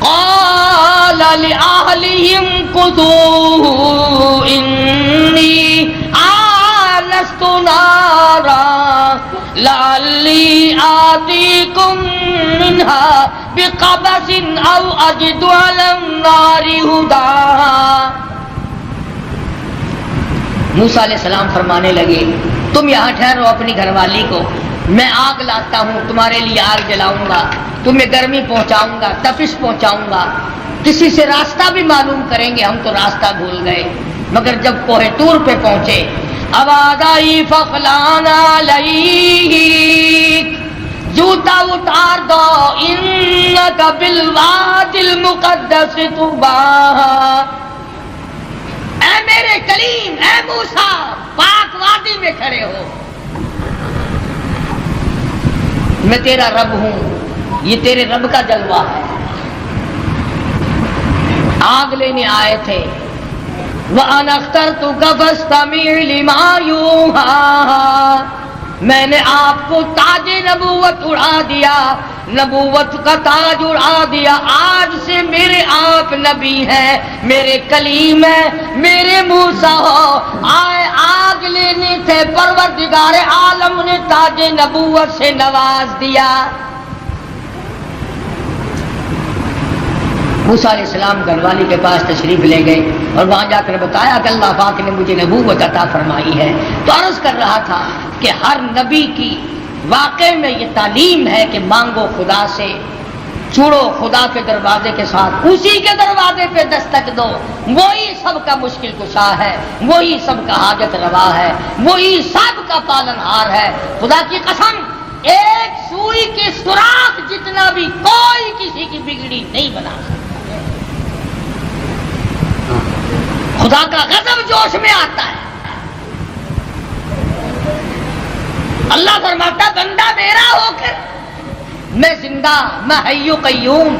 قَالَ لِأَهْلِهِ امْكُثُوا إِنِّي آنَسْتُ نَارًا لَعَلِّي آتِيكُم مِّنْهَا بِقَبَسٍ أَوْ أَجِدُ عَلَى النَّارِ هُدًى۔ موسیٰ علیہ السلام فرمانے لگے تم یہاں ٹھہرو اپنی گھر والی کو، میں آگ لاتا ہوں، تمہارے لیے آگ جلاؤں گا، تمہیں گرمی پہنچاؤں گا، تپش پہنچاؤں گا، کسی سے راستہ بھی معلوم کریں گے، ہم تو راستہ بھول گئے۔ مگر جب کوہ طور پہ پہنچے آواز آئی فخلعن علیک، جوتا اتار دو، انک بالوادی المقدس طویٰ، اے میرے کلیم، اے موسیٰ، پاک وادی میں کھڑے ہو، میں تیرا رب ہوں، یہ تیرے رب کا جلوہ ہے۔ آگ لینے آئے تھے، وَأَنَا اخْتَرْتُكَ فَاسْتَمِعْ لِمَا يُوحَىٰ، میں نے آپ کو تاج نبوت اڑا دیا، نبوت کا تاج اڑا دیا، آج سے میرے آپ نبی ہیں، میرے کلیم ہیں، میرے موسیٰ ہو۔ آئے آگ لینے تھے، پروردگار عالم نے تاج نبوت سے نواز دیا۔ موسیٰ علیہ السلام گھر والی کے پاس تشریف لے گئے اور وہاں جا کر بتایا کہ اللہ پاک نے مجھے نبوت عطا فرمائی ہے۔ تو عرض کر رہا تھا کہ ہر نبی کی واقعے میں یہ تعلیم ہے کہ مانگو خدا سے، چھوڑو خدا کے دروازے کے ساتھ، اسی کے دروازے پہ دستک دو، وہی سب کا مشکل کشا ہے، وہی سب کا حاجت روا ہے، وہی سب کا پالن ہار ہے۔ خدا کی قسم، ایک سوئی کے سوراخ جتنا بھی کوئی کسی کی بگڑی نہیں بنا سکتا۔ خدا کا غضب جوش میں آتا ہے۔ اللہ فرماتا بندہ میرا ہو کر، میں زندہ، میں حی و قیوم،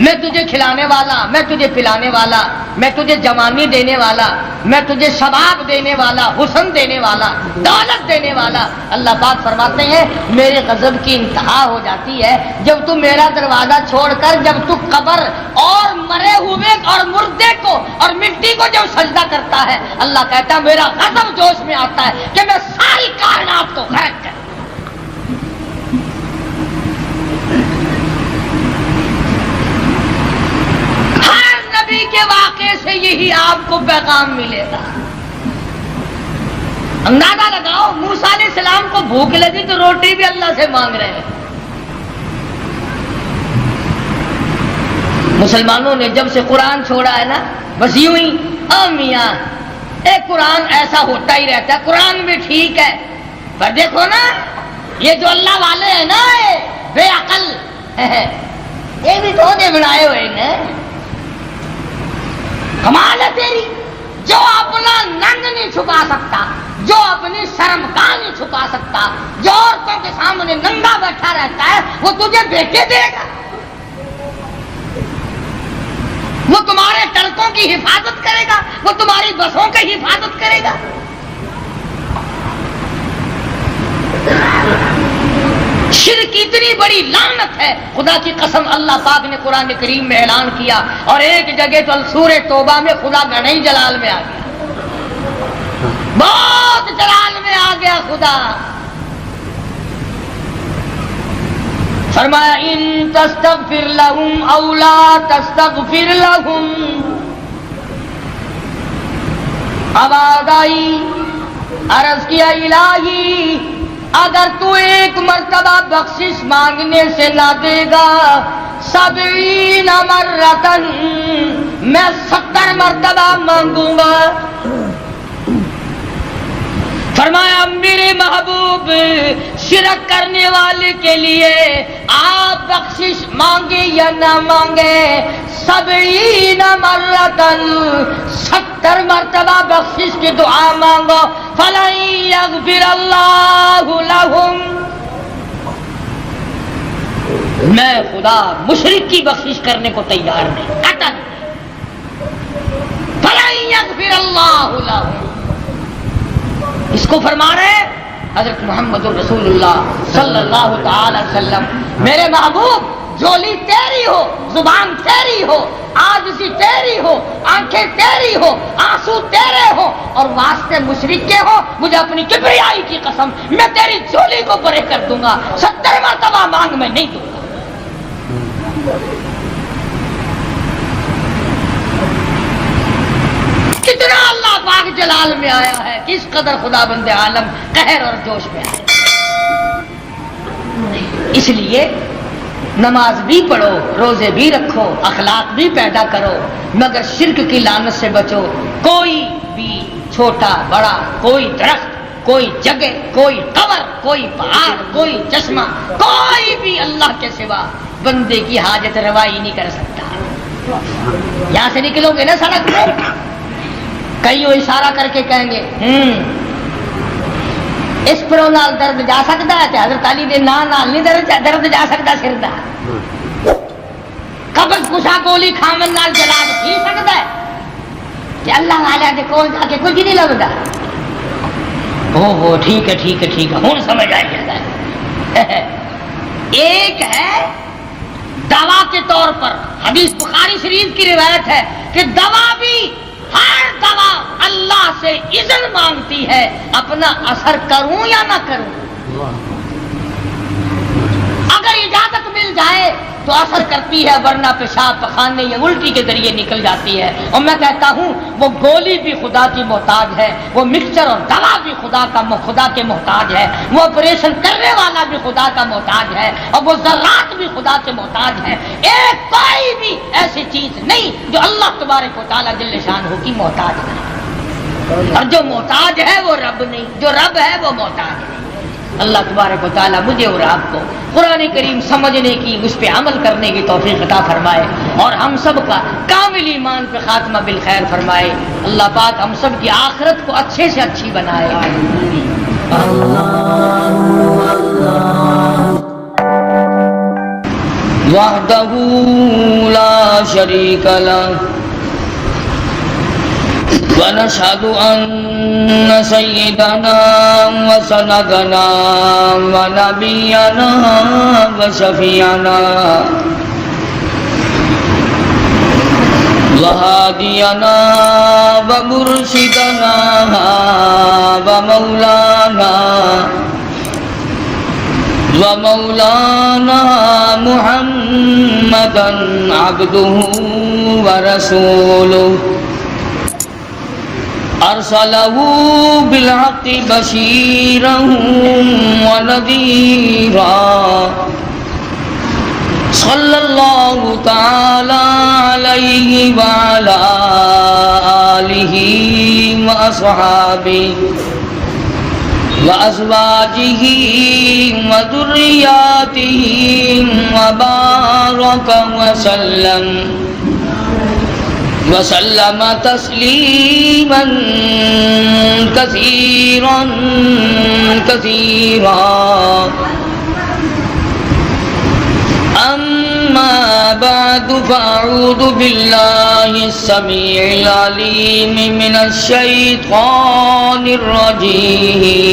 میں تجھے کھلانے والا، میں تجھے پلانے والا، میں تجھے جوانی دینے والا، میں تجھے شباب دینے والا، حسن دینے والا، دولت دینے والا۔ اللہ پاک فرماتے ہیں میرے غضب کی انتہا ہو جاتی ہے جب تو میرا دروازہ چھوڑ کر، جب تو قبر اور مرے ہوئے اور مردے کو اور مٹی کو جب سجدہ کرتا ہے، اللہ کہتا ہے میرا غضب جوش میں آتا ہے کہ میں ساری کائنات کو غرق کر۔ نبی کے واقعے سے یہی آپ کو پیغام ملے گا۔ اندازہ لگاؤ موسیٰ علیہ السلام کو بھوک لگی تو روٹی بھی اللہ سے مانگ رہے ہیں۔ مسلمانوں نے جب سے قرآن چھوڑا ہے نا، بس یوں ہی میاں ایک قرآن ایسا ہوتا ہی رہتا ہے، قرآن بھی ٹھیک ہے پر دیکھو نا یہ جو اللہ والے ہیں نا بے عقل، یہ بھی تو نے بنائے ہوئے نا۔ کمال ہے تیری، جو اپنا ننگ نہیں چھپا سکتا، جو اپنی شرمگاہ نہیں چھپا سکتا، جو عورتوں کے سامنے ننگا بیٹھا رہتا ہے، وہ تجھے بیٹے دے گا، وہ تمہارے ٹرکوں کی حفاظت کرے گا، وہ تمہاری بسوں کی حفاظت کرے گا۔ شرک اتنی بڑی لعنت ہے، خدا کی قسم اللہ پاک نے قرآن کریم میں اعلان کیا، اور ایک جگہ تو سورہ توبہ میں خدا گھنے جلال میں آ گیا، بہت جلال میں آ گیا خدا۔ فرمایا ان تستغفر لهم او لا تستغفر لهم، آواز آئی، عرض کیا الہی اگر تو ایک مرتبہ بخشش مانگنے سے نہ دے گا 70 مرتن، میں 70 مرتبہ مانگوں گا۔ فرمایا میرے محبوب شرک کرنے والے کے لیے آپ بخشش مانگے یا نہ مانگے 70 مرتن، 70 مرتبہ بخشش کی دعا مانگو، فَلَن يَغْفِرَ اللَّهُ لَهُمْ، میں خدا مشرک کی بخشش کرنے کو تیار نہیں، قطعاً۔ فَلَن يَغْفِرَ اللَّهُ لَهُمْ، اس کو فرما رہے حضرت محمد رسول اللہ صلی اللہ تعالی وسلم، میرے محبوب جولی تیری ہو، زبان تیری ہو، عاجزی تیری ہو، آنکھیں تیری ہو، آنسو تیرے ہو، اور واسطے مشرک کے ہو، مجھے اپنی کبریائی کی قسم میں تیری جولی کو پرے کر دوں گا، 70 مرتبہ مانگ میں نہیں دوں گا۔ کتنا اللہ پاک جلال میں آیا ہے، کس قدر خدا بند عالم قہر اور جوش میں آیا۔ اس لیے نماز بھی پڑھو، روزے بھی رکھو، اخلاق بھی پیدا کرو، مگر شرک کی لعنت سے بچو۔ کوئی بھی چھوٹا بڑا، کوئی درخت، کوئی جگہ، کوئی قبر، کوئی پہاڑ، کوئی چشمہ، کوئی بھی اللہ کے سوا بندے کی حاجت روائی نہیں کر سکتا۔ یہاں سے نکلو گے نا سڑک پہ، کئی وہ اشارہ کر کے کہیں گے اس پرو نال درد جا سکتا ہے، حضرت علی دے نال نہیں درد جا سکتا، سر دا قبض کشا گولی کھامن نال جلاد پی سکتا ہے، کہ اللہ والے دے کول جا کے کچھ نہیں لگتا۔ او ٹھیک ہے ٹھیک ہے ٹھیک ہے، ہوں سمجھ آ گیا۔ ایک ہے دوا کے طور پر، حدیث بخاری شریف کی روایت ہے کہ دوا بھی، ہر دوا اللہ سے اذن مانگتی ہے اپنا اثر کروں یا نہ کروں۔ اگر اجازت مل جائے تو اثر کرتی ہے، ورنہ پیشاب پخانے یا الٹی کے ذریعے نکل جاتی ہے۔ اور میں کہتا ہوں وہ گولی بھی خدا کی محتاج ہے، وہ مکسچر اور دوا بھی خدا کے محتاج ہے، وہ آپریشن کرنے والا بھی خدا کا محتاج ہے، اور وہ ذرات بھی خدا کے محتاج ہے۔ ایک کوئی بھی ایسی چیز نہیں جو اللہ تبارک و تعالیٰ جل شانہ کی محتاج نہیں، اور جو محتاج ہے وہ رب نہیں، جو رب ہے وہ محتاج نہیں۔ اللہ تبارک و تعالیٰ مجھے اور آپ کو قرآن کریم سمجھنے کی، اس پہ عمل کرنے کی توفیق عطا فرمائے، اور ہم سب کا کامل ایمان پہ خاتمہ بالخیر فرمائے۔ اللہ پاک ہم سب کی آخرت کو اچھے سے اچھی بنائے۔ وحدہ لا شریک لہ ونشهد أن سيدنا وسندنا ونبينا وشفيعنا وهادينا ومرشدنا ومولانا محمدا عبده ورسوله أرسله بالحق بشيرا ونذيرا صلى الله تعالى عليه وعلى آله وأصحابه وأزواجه وذرياته وبارك وسلم تسليما كثيرا أما بعد فأعوذ بالله السميع العليم من الشيطان الرجيم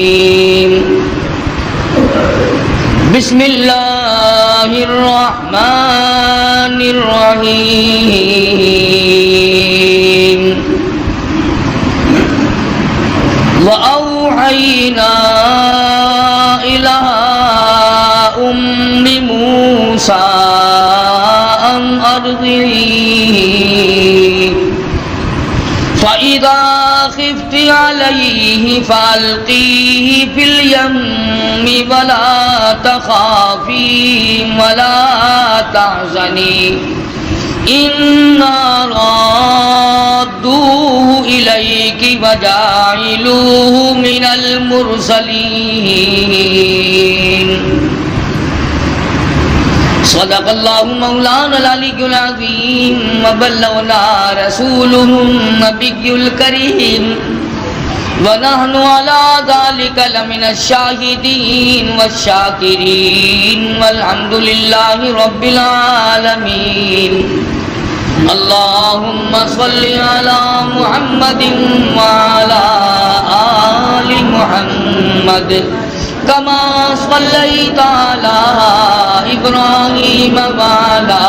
بسم الله الرحمن الرحيم وأوحينا إلى أم موسى أن أرضعيه فإذا خفت عليه فألقيه في اليم ولا تخافي ولا تحزني إنا رادوه إليك وجاعلوه من المرسلين صدق الله مولانا العلي العظيم وبلغنا رسوله النبي الكريم ونحن على ذلك لمن الشاهدين والشاكرين والحمد لله رب العالمين اللهم صل على محمد وعلى آل محمد كما صليت على إبراهيم وعلى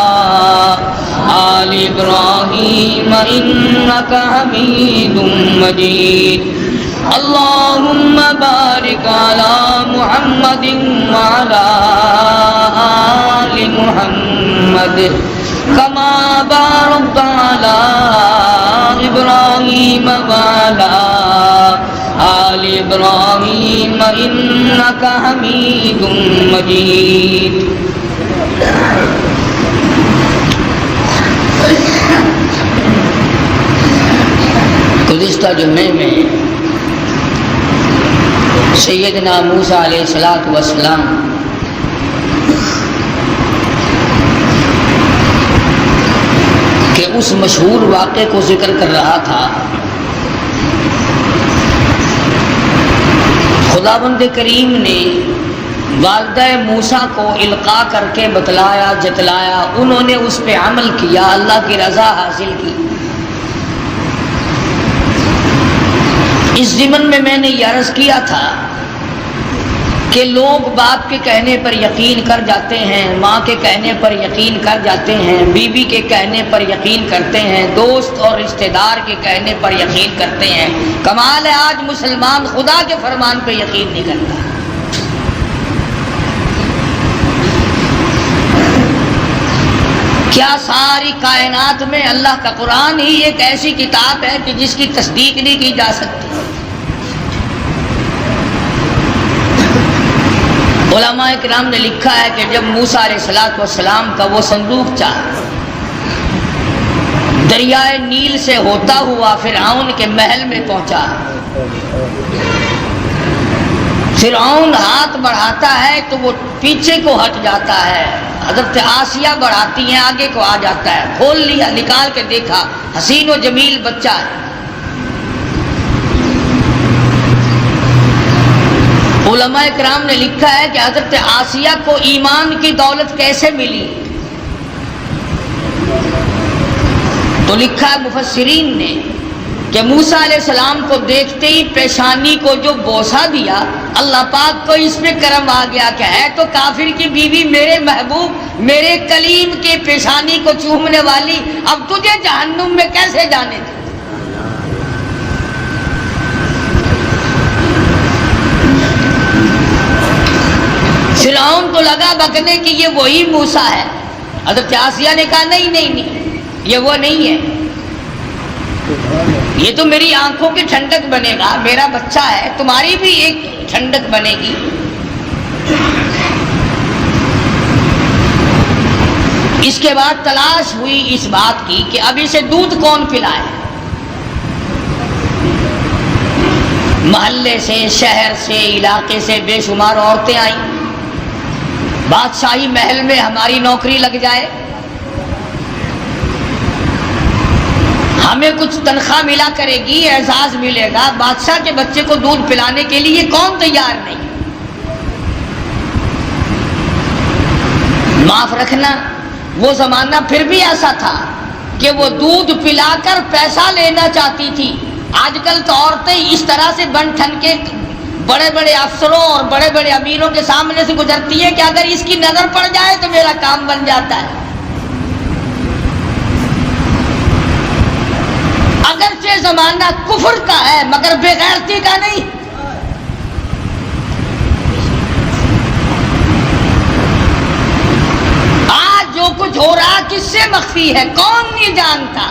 آل إبراهيم إنك حميد مجيد اللهم بارك على محمد وعلى آل محمد كما باركت على إبراهيم وعلى آل إبراهيم إنك حميد مجيد گزشتہ جمعے میں سیدنا موسیٰ علیہ السلام کہ اس مشہور واقعے کو ذکر کر رہا تھا. خداوند کریم نے والدہ موسیٰ کو القاء کر کے بتلایا جتلایا، انہوں نے اس پہ عمل کیا، اللہ کی رضا حاصل کی. اس ضمن میں نے یہ عرض کیا تھا کہ لوگ باپ کے کہنے پر یقین کر جاتے ہیں، ماں کے کہنے پر یقین کر جاتے ہیں، بیوی کے کہنے پر یقین کرتے ہیں، دوست اور رشتہ دار کے کہنے پر یقین کرتے ہیں. کمال ہے آج مسلمان خدا کے فرمان پہ یقین نہیں کرتا. کیا ساری کائنات میں اللہ کا قرآن ہی ایک ایسی کتاب ہے کہ جس کی تصدیق نہیں کی جا سکتی؟ علماء کرام نے لکھا ہے کہ جب موسیٰ علیہ السلام کا وہ صندوق چاہا دریائے نیل سے ہوتا ہوا فرعون کے محل میں پہنچا. فرعون ہاتھ بڑھاتا ہے تو وہ پیچھے کو ہٹ جاتا ہے، حضرت آسیہ بڑھاتی ہیں آگے کو آ جاتا ہے. کھول لیا، نکال کے دیکھا حسین و جمیل بچہ ہے. علماء کرام نے لکھا ہے کہ حضرت آسیہ کو ایمان کی دولت کیسے ملی؟ تو لکھا ہے مفسرین نے کہ موسیٰ علیہ السلام کو دیکھتے ہی پیشانی کو جو بوسہ دیا، اللہ پاک کو اس میں کرم آ گیا کہ ہے تو کافر کی بیوی میرے محبوب میرے کلیم کے پیشانی کو چومنے والی، اب تجھے جہنم میں کیسے جانے دے. فرعون کو لگا بکنے کہ یہ وہی موسیٰ ہے. حضرت آسیہ نے کہا نہیں یہ وہ نہیں ہے، یہ تو میری آنکھوں کی ٹھنڈک بنے گا، میرا بچہ ہے، تمہاری بھی ایک ٹھنڈک بنے گی. اس کے بعد تلاش ہوئی اس بات کی کہ اب اسے دودھ کون پلائے. محلے سے، شہر سے، علاقے سے بے شمار عورتیں آئیں. بادشاہی محل میں ہماری نوکری لگ جائے، ہمیں کچھ تنخواہ ملا کرے گی، اعزاز ملے گا، بادشاہ کے بچے کو دودھ پلانے کے لیے کون تیار نہیں. معاف رکھنا وہ زمانہ پھر بھی ایسا تھا کہ وہ دودھ پلا کر پیسہ لینا چاہتی تھی. آج کل تو عورتیں اس طرح سے بن ٹھن کے بڑے بڑے افسروں اور بڑے بڑے امیروں کے سامنے سے گزرتی ہے کہ اگر اس کی نظر پڑ جائے تو میرا کام بن جاتا ہے. اگرچہ زمانہ کفر کا ہے مگر بے غیرتی کا نہیں. آج جو کچھ ہو رہا کس سے مخفی ہے، کون نہیں جانتا.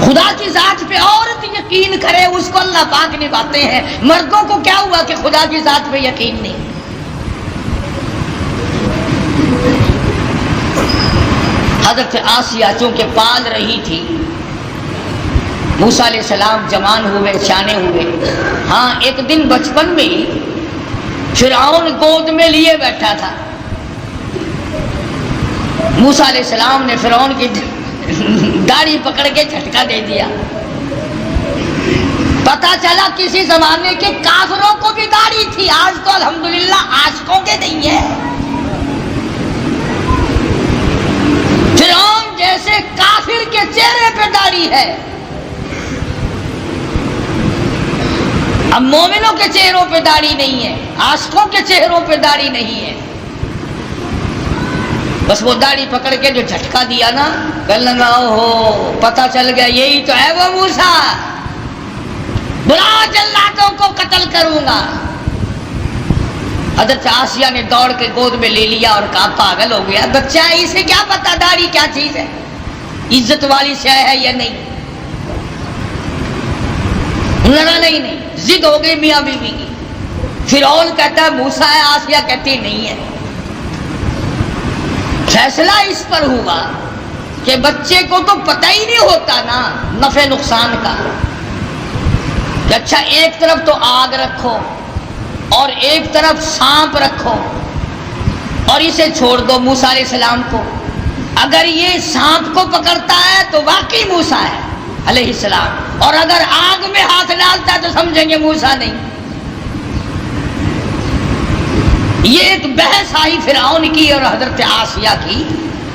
خدا کی ذات پہ عورت یقین کرے اس کو اللہ پاک نبھاتے ہیں، مردوں کو کیا ہوا کہ خدا کی ذات پہ یقین نہیں؟ حضرت آسیہ چونکہ پال رہی تھی، موسیٰ علیہ السلام جوان ہوئے، سیانے ہوئے، ہاں ایک دن بچپن میں ہی فرعون گود میں لیے بیٹھا تھا، موسیٰ علیہ السلام نے فرعون کی داڑھی پکڑ کے جھٹکا دے دیا، پتا چلا کسی زمانے کے کافروں کو بھی داڑھی تھی، آج تو الحمدللہ عاشقوں کے نہیں ہے۔ فرعون جیسے کافر کے چہرے پہ داڑھی ہے، اب مومنوں کے چہروں پہ داڑھی نہیں ہے، عاشقوں کے چہروں پہ داڑھی نہیں ہے۔ بس وہ داڑھی پکڑ کے جو جھٹکا دیا نا، کہنے لگا ہو پتہ چل گیا یہی تو ہے وہ موسیٰ، بلا جلادوں کو قتل کروں گا۔ حضرت آسیہ نے دوڑ کے گود میں لے لیا اور کہا پاگل ہو گیا بچہ ہے، اسے کیا پتا داڑھی کیا چیز ہے، عزت والی شے ہے یا نہیں؟ لڑا نہیں، ضد ہو گئی میاں بیوی کی۔ فرعون کہتا ہے موسیٰ ہے، آسیہ کہتی نہیں ہے۔ فیصلہ اس پر ہوا کہ بچے کو تو پتہ ہی نہیں ہوتا نا نفع نقصان کا، کہ اچھا ایک طرف تو آگ رکھو اور ایک طرف سانپ رکھو اور اسے چھوڑ دو موسیٰ علیہ السلام کو، اگر یہ سانپ کو پکڑتا ہے تو واقعی موسیٰ ہے علیہ السلام، اور اگر آگ میں ہاتھ ڈالتا ہے تو سمجھیں گے موسیٰ نہیں۔ یہ ایک بحث آئی فرعون کی اور حضرت آسیہ کی،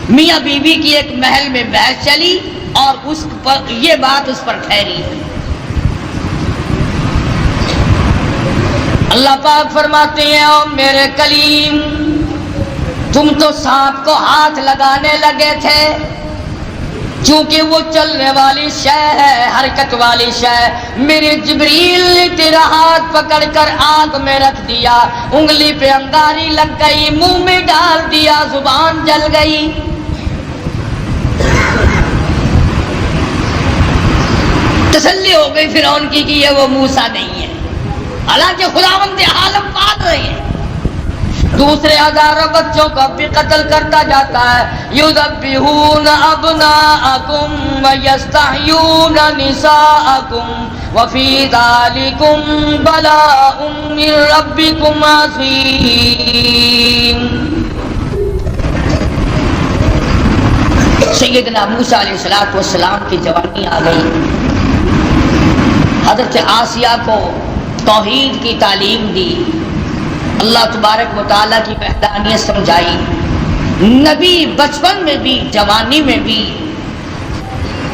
میاں بیوی کی ایک محل میں بحث چلی اور اس پر یہ بات اس پر ٹھہری۔ اللہ پاک فرماتے ہیں او میرے کلیم، تم تو سانپ کو ہاتھ لگانے لگے تھے، چونکہ وہ چلنے والی شے ہے، حرکت والی شے، میرے جبریل نے تیرا ہاتھ پکڑ کر آنکھ میں رکھ دیا، انگلی پہ انگاری لگ گئی، منہ میں ڈال دیا، زبان جل گئی۔ تسلی ہو گئی فرعون کی کہ یہ وہ موسیٰ نہیں ہے، حالانکہ خداوند عالم پال رہے ہیں، دوسرے ہزاروں بچوں کو بھی قتل کرتا جاتا ہے۔ یذبحون ابناءکم ویستحیون نساءکم وفی ذالکم بلاء من ربکم عظیم۔ سیدنا موسیٰ علیہ السلام کی جوانی آ گئی، حضرت آسیہ کو توحید کی تعلیم دی، اللہ تبارک و تعالیٰ کی وحدانیت سمجھائی۔ نبی بچپن میں بھی، جوانی میں بھی،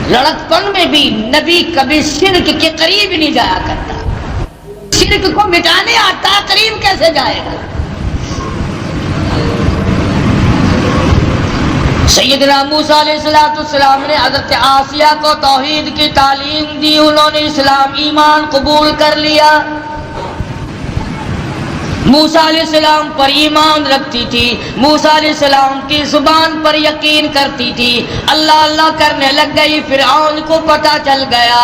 لڑکپن میں بھی نبی کبھی شرک کے قریب نہیں جایا کرتا، شرک کو مٹانے آتا، قریب کیسے جائے گا؟ سیدنا موسیٰ علیہ السلام نے حضرت آسیہ کو توحید کی تعلیم دی، انہوں نے اسلام ایمان قبول کر لیا۔ موسیٰ علیہ السلام پر ایمان رکھتی تھی، موسیٰ علیہ السلام کی زبان پر یقین کرتی تھی، اللہ اللہ کرنے لگ گئی، فرعون کو پتہ چل گیا،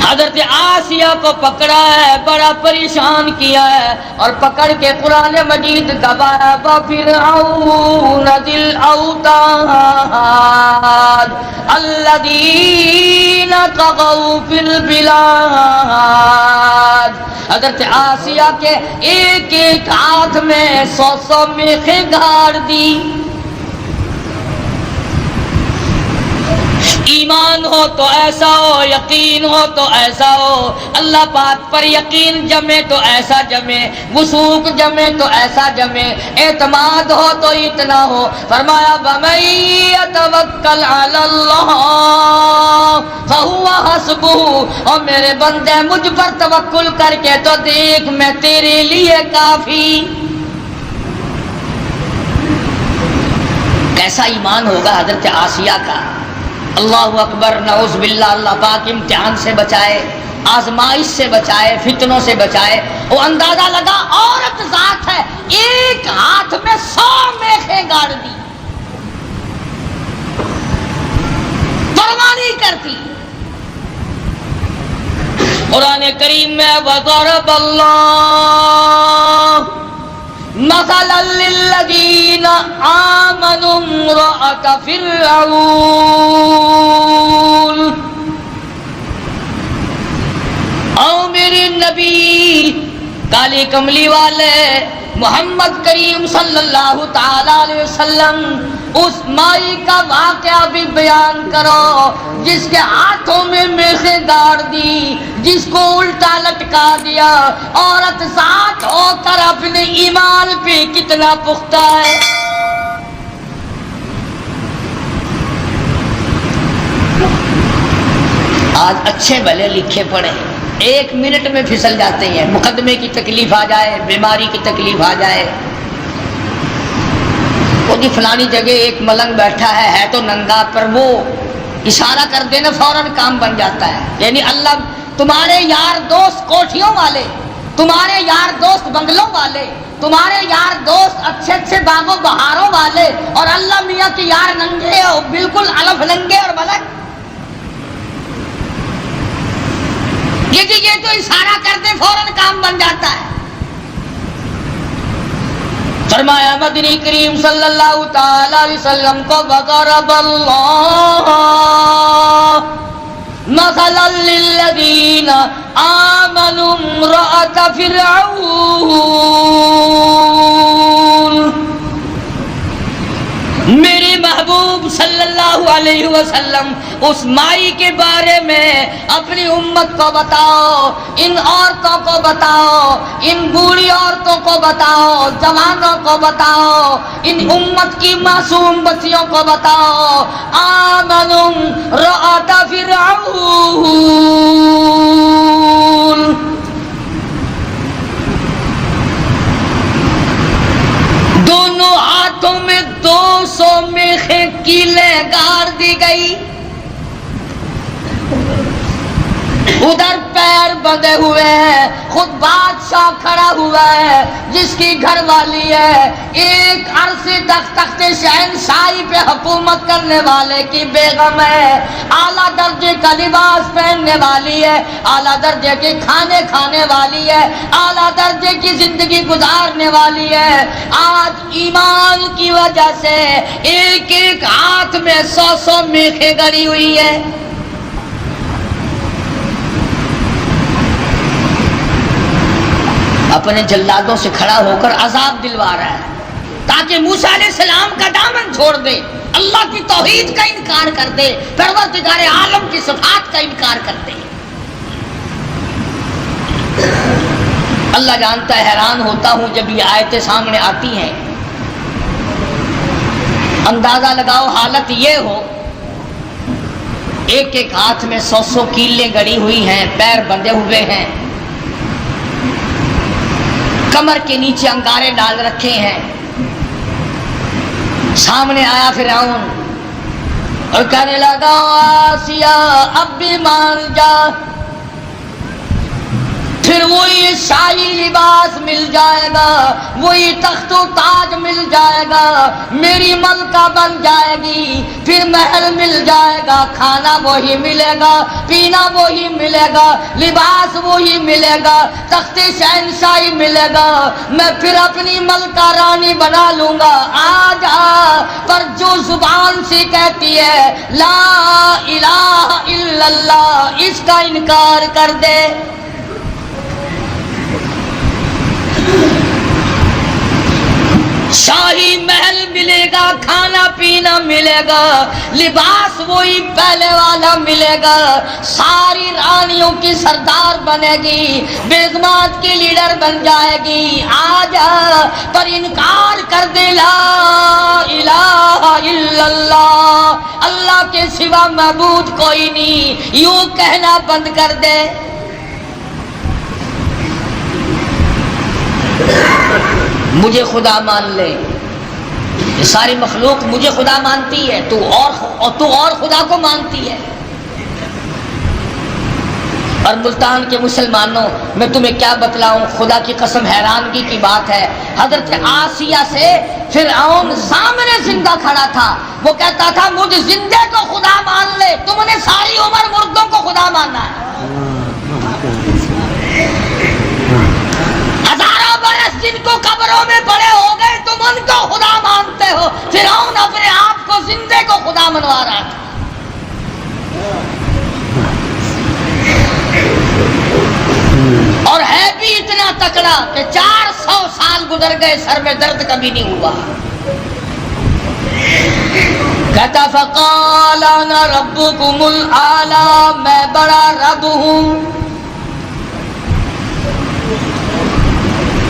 حضرت آسیہ کو پکڑا ہے، بڑا پریشان کیا ہے، اور پکڑ کے قرآن مجید گوایا وَفِرْعَوْنَ ذِي الْأَوْتَادِ الَّذِينَ طَغَوْا فِي الْبِلَادِ۔ حضرت آسیہ کے ایک ایک ہاتھ میں 100 میخیں گاڑ دی۔ ایمان ہو تو ایسا ہو، یقین ہو تو ایسا ہو، اللہ پاک پر یقین جمے تو ایسا جمے، وثوق جمے تو ایسا جمے، اعتماد ہو تو اتنا ہو۔ فرمایا وَمَن يَتَوَکَّلْ عَلَى اللَّهِ فَهُوَ حَسْبُهُ، اور میرے بندے مجھ پر توکل کر کے تو دیکھ میں تیرے لیے کافی۔ کیسا ایمان ہوگا حضرت آسیہ کا، اللہ اکبر، نعوذ باللہ، اللہ پاک امتحان سے بچائے، آزمائش سے بچائے، فتنوں سے بچائے۔ وہ اندازہ لگا عورت ذات ہے، ایک ہاتھ میں 100 میخیں گاڑ دی۔ قرآن کریم میں وضرب اللہ مثلا للذین آمنوا امرأۃ فرعون، او میرے نبی کالی کملی والے محمد کریم صلی اللہ تعالی علیہ وسلم اس مائی کا واقعہ بھی بیان کرو جس کے ہاتھوں میں میخیں گاڑ دی، جس کو الٹا لٹکا دیا، عورت ساتھ ہو کر اپنے ایمان پہ کتنا پختہ ہے۔ آج اچھے بھلے لکھے پڑھے 1 منٹ میں پھسل جاتے ہیں، مقدمے کی تکلیف آ جائے، بیماری کی تکلیف آ جائے، وہ جی فلانی جگہ ایک ملنگ بیٹھا ہے تو ننگا، پر وہ اشارہ کر دینا فوراً کام بن جاتا ہے۔ یعنی اللہ تمہارے یار دوست کوٹھیوں والے، تمہارے یار دوست بنگلوں والے، تمہارے یار دوست اچھے اچھے باغوں بہاروں والے، اور اللہ میاں کے یار ننگے ہو، بالکل الف ننگے اور ملنگ۔ یہ تو اشارہ کرتے فوراً کام بن جاتا ہے۔ فرمایا مدنی کریم صلی اللہ تعالی علیہ وسلم کو وضرب اللہ مثلا للذین آمنوا امرأۃ فرعون، میرے محبوب صلی اللہ علیہ وسلم اس مائی کے بارے میں اپنی امت کو بتاؤ، ان عورتوں کو بتاؤ، ان بوڑھی عورتوں کو بتاؤ، جوانوں کو بتاؤ، ان امت کی معصوم بچیوں کو بتاؤ، آمنوا امرأۃ فرعون، دونوں ہاتھوں میں 200 میخیں کیلیں گاڑ دی گئی، ادھر پیر بندھے ہوئے ہیں، خود بادشاہ کھڑا ہوا ہے جس کی گھر والی ہے ایک عرصے تک تخت شہنشاہی پہ حکومت کرنے والے کی بیگم ہے، اعلیٰ درجے کا لباس پہننے والی ہے، اعلیٰ درجے کے کھانے کھانے والی ہے، اعلیٰ درجے کی زندگی گزارنے والی ہے۔ آج ایمان کی وجہ سے ایک ایک ہاتھ میں 100 میخیں گڑی ہوئی ہے۔ اپنے جلادوں سے کھڑا ہو کر عذاب دلوا رہا ہے تاکہ موسیٰ علیہ السلام کا دامن چھوڑ دے، اللہ کی توحید کا انکار کر دے، پروردگار عالم کی صفات کا انکار کر دے۔ اللہ جانتا ہے، حیران ہوتا ہوں جب یہ آیتیں سامنے آتی ہیں، اندازہ لگاؤ حالت یہ ہو ایک ایک ہاتھ میں 100 کیلیں گڑی ہوئی ہیں، پیر بندھے ہوئے ہیں، کمر کے نیچے انگارے ڈال رکھے ہیں، سامنے آیا فرعون اور کہنے لگا آسیہ اب بھی مان جا، پھر وہی شاہی لباس مل جائے گا، وہی تخت و تاج مل جائے گا، میری ملکہ بن جائے گی، پھر محل مل جائے گا، کھانا وہی ملے گا، پینا وہی ملے گا، لباس وہی ملے گا، تخت شہنشاہی ملے گا، میں پھر اپنی ملکہ رانی بنا لوں گا۔ آج پر جو زبان سے کہتی ہے لا الہ الا اللہ، اس کا انکار کر دے، شاہی محل ملے گا، کھانا پینا ملے گا، لباس وہی پہلے والا ملے گا، ساری رانیوں کی سردار بنے گی، بیگمات کی لیڈر بن جائے گی، آج پر انکار کر دے لا الہ الا اللہ، اللہ کے سوا معبود کوئی نہیں، یوں کہنا بند کر دے۔ مجھے خدا مان لے، یہ ساری مخلوق مجھے خدا مانتی ہے، تو اور خدا کو مانتی ہے۔ اور ملتان کے مسلمانوں میں تمہیں کیا بتلاؤں، خدا کی قسم حیرانگی کی بات ہے، حضرت آسیہ سے فرعون سامنے زندہ کھڑا تھا، وہ کہتا تھا مجھے زندے کو خدا مان لے، تم نے ساری عمر مردوں کو خدا ماننا ہے۔ برس جن کو قبروں میں پڑے ہو گئے تم ان کو خدا مانتے ہو. فرعون اپنے آپ کو زندے کو خدا منوا رہا تھا. اور ہے بھی اتنا تکڑا کہ 400 سال گزر گئے سر میں درد کبھی نہیں ہوا. کہتا فقال انا ربکم الاعلی، میں بڑا رب ہوں.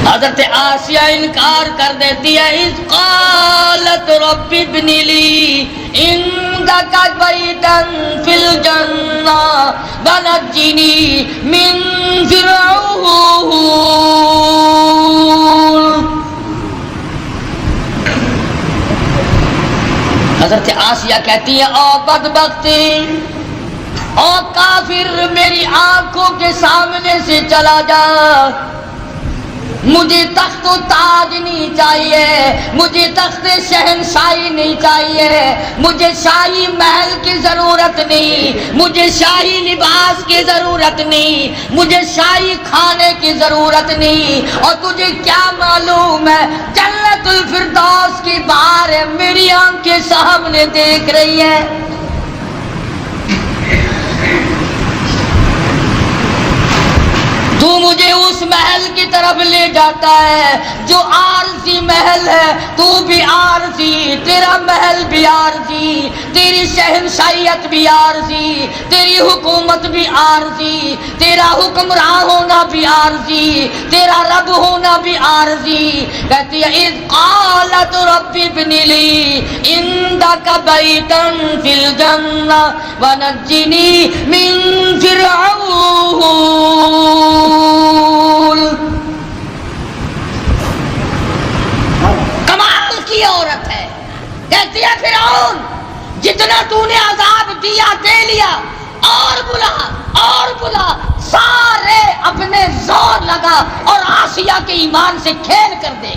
حضرت آسیہ انکار کر دیتی ہے. اذ قالت رب ابن لی عندک بیتا فی الجنہ ونجنی من فرعون. حضرت آسیہ کہتی ہے او بدبختی، او کافر، میری آنکھوں کے سامنے سے چلا جا. مجھے تخت و تاج نہیں چاہیے، مجھے تخت شہنشاہی نہیں چاہیے، مجھے شاہی محل کی ضرورت نہیں، مجھے شاہی لباس کی ضرورت نہیں، مجھے شاہی کھانے کی ضرورت نہیں. اور تجھے کیا معلوم ہے جنت الفردوس کی بہاریں میری آنکھیں سامنے دیکھ رہی ہے. تو مجھے اس محل کی طرف لے جاتا ہے جو عارضی محل ہے. تو بھی عارضی، تیرا محل بھی عارضی، تیری شہنشاہیت بھی عارضی، تیری حکومت بھی عارضی، تیرا حکمراں ہونا بھی عارضی، تیرا رب ہونا بھی عارضی. کہتی ہے اذ قالت رب ابن لی عندک بیتا فی الجنہ ونجنی من فرعون. کمال کی عورت ہے. کہتی ہے فرعون جتنا تو نے عذاب دیا دے لیا، اور بلا اور بلا. سارے اپنے زور لگا اور آسیہ کے ایمان سے کھیل کر دے.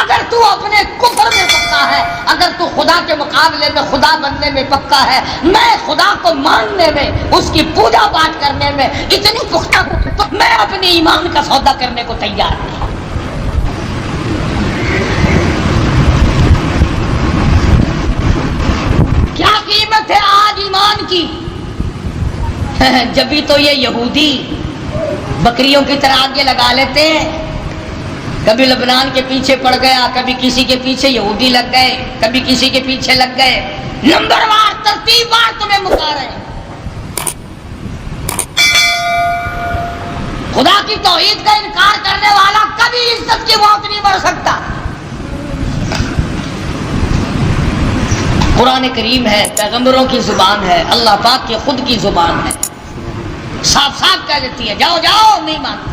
اگر تو اپنے کفر میں پکا ہے، اگر تو خدا کے مقابلے میں خدا بننے میں پکا ہے، میں خدا کو ماننے میں، اس کی پوجا پاٹ کرنے میں اتنی پختہ ہوں تو میں اپنے ایمان کا سودا کرنے کو تیار ہوں. کیا قیمت ہے آج ایمان کی؟ جبھی تو یہ یہودی بکریوں کی طرح آگے لگا لیتے ہیں. کبھی لبنان کے پیچھے پڑ گیا، کبھی کسی کے پیچھے یہودی لگ گئے، کبھی کسی کے پیچھے لگ گئے. نمبر وار ترتیب وار تمہیں مکا رہے ہیں. خدا کی توحید کا انکار کرنے والا کبھی عزت کی موت نہیں مر سکتا. قرآن کریم ہے، پیغمبروں کی زبان ہے، اللہ پاک کی خود کی زبان ہے. صاف صاف کہہ دیتی ہے جاؤ جاؤ، نہیں مانتی.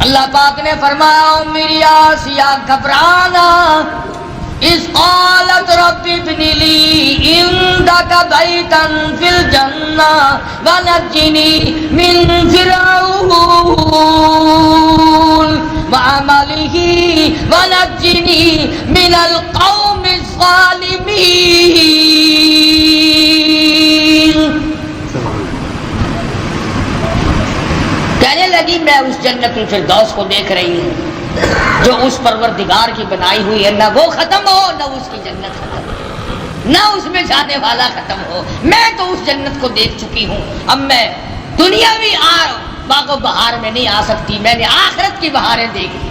اللہ پاک نے فرمایا میری آسیہ گھبرانا. اذ قالت رب ابن لی عندک بیتا فی الجنہ ونجنی من فرعون وعملہ ونجنی من القوم الظالمین. کہنے لگی میں اس جنت الفردوس کو دیکھ رہی ہوں جو اس پروردگار کی بنائی ہوئی ہے، نہ وہ ختم ہو نہ اس کی جنت ختم ہو، نہ اس میں جانے والا ختم ہو. میں تو اس جنت کو دیکھ چکی ہوں، اب میں دنیاوی باغ و بہار میں نہیں آ سکتی، میں نے آخرت کی بہاریں دیکھ لی.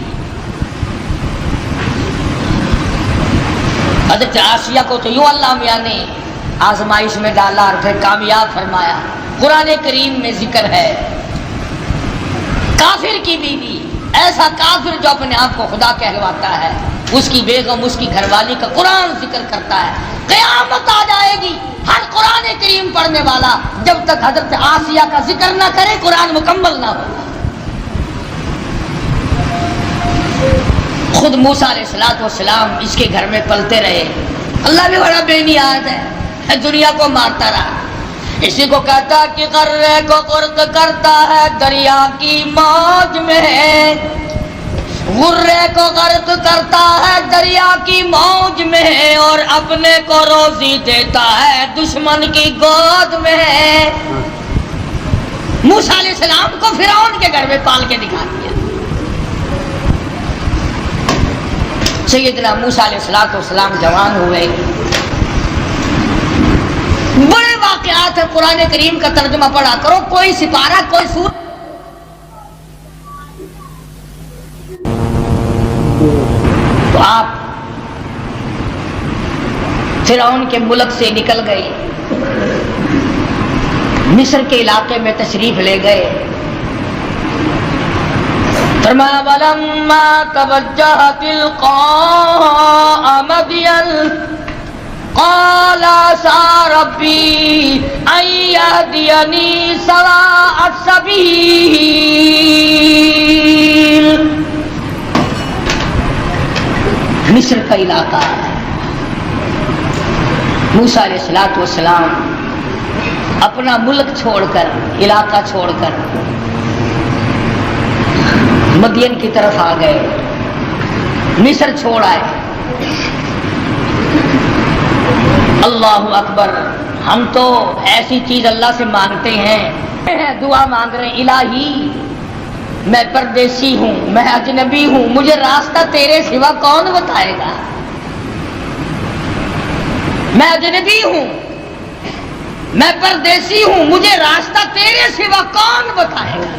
حضرت آسیہ کو تو یوں اللہ میاں نے آزمائش میں ڈالا اور پھر کامیاب فرمایا. قرآن کریم میں ذکر ہے کافر کی بیوی، ایسا کافر جو اپنے آپ کو خدا کہلواتا ہے، اس کی بیگم، اس کی گھر والی کا قرآن ذکر کرتا ہے. قیامت آ جائے گی، ہر قرآن کریم پڑھنے والا جب تک حضرت آسیہ کا ذکر نہ کرے قرآن مکمل نہ ہو. خود موسیٰ علیہ السلام اس کے گھر میں پلتے رہے. اللہ بھی بڑا بے نیاز ہے، دنیا کو مارتا رہا. اسی کو کہتا کہ غرے کو غرق کرتا ہے دریا کی موج میں، غرے کو غرق کرتا ہے دریا کی موج میں، اور اپنے کو روزی دیتا ہے دشمن کی گود میں. موسیٰ علیہ السلام کو فرعون کے گھر میں پال کے دکھا دیا. سیدنا موسیٰ علیہ السلام جوان ہوئے. بڑے واقعات ہیں، قرآن کریم کا ترجمہ پڑھا کرو، کوئی سپارہ کوئی سور. تو آپ فرعون کے ملک سے نکل گئے، مصر کے علاقے میں تشریف لے گئے. فرمایا وَلَمَّا تَوَجَّهَ تِلْقَاءَ مَدْيَنَ قَالَ عَسَىٰ رَبِّي أَن يَهْدِيَنِي سَوَاءَ السَّبِيلِ. مصر کا علاقہ ہے. موسیٰ علیہ السلام اپنا ملک چھوڑ کر، علاقہ چھوڑ کر مدین کی طرف آ گئے، مصر چھوڑ آئے. اللہ اکبر. ہم تو ایسی چیز اللہ سے مانگتے ہیں، دعا مانگ رہے ہیں، الہی میں پردیسی ہوں، میں اجنبی ہوں، مجھے راستہ تیرے سوا کون بتائے گا؟ میں اجنبی ہوں، میں پردیسی ہوں، مجھے راستہ تیرے سوا کون بتائے گا؟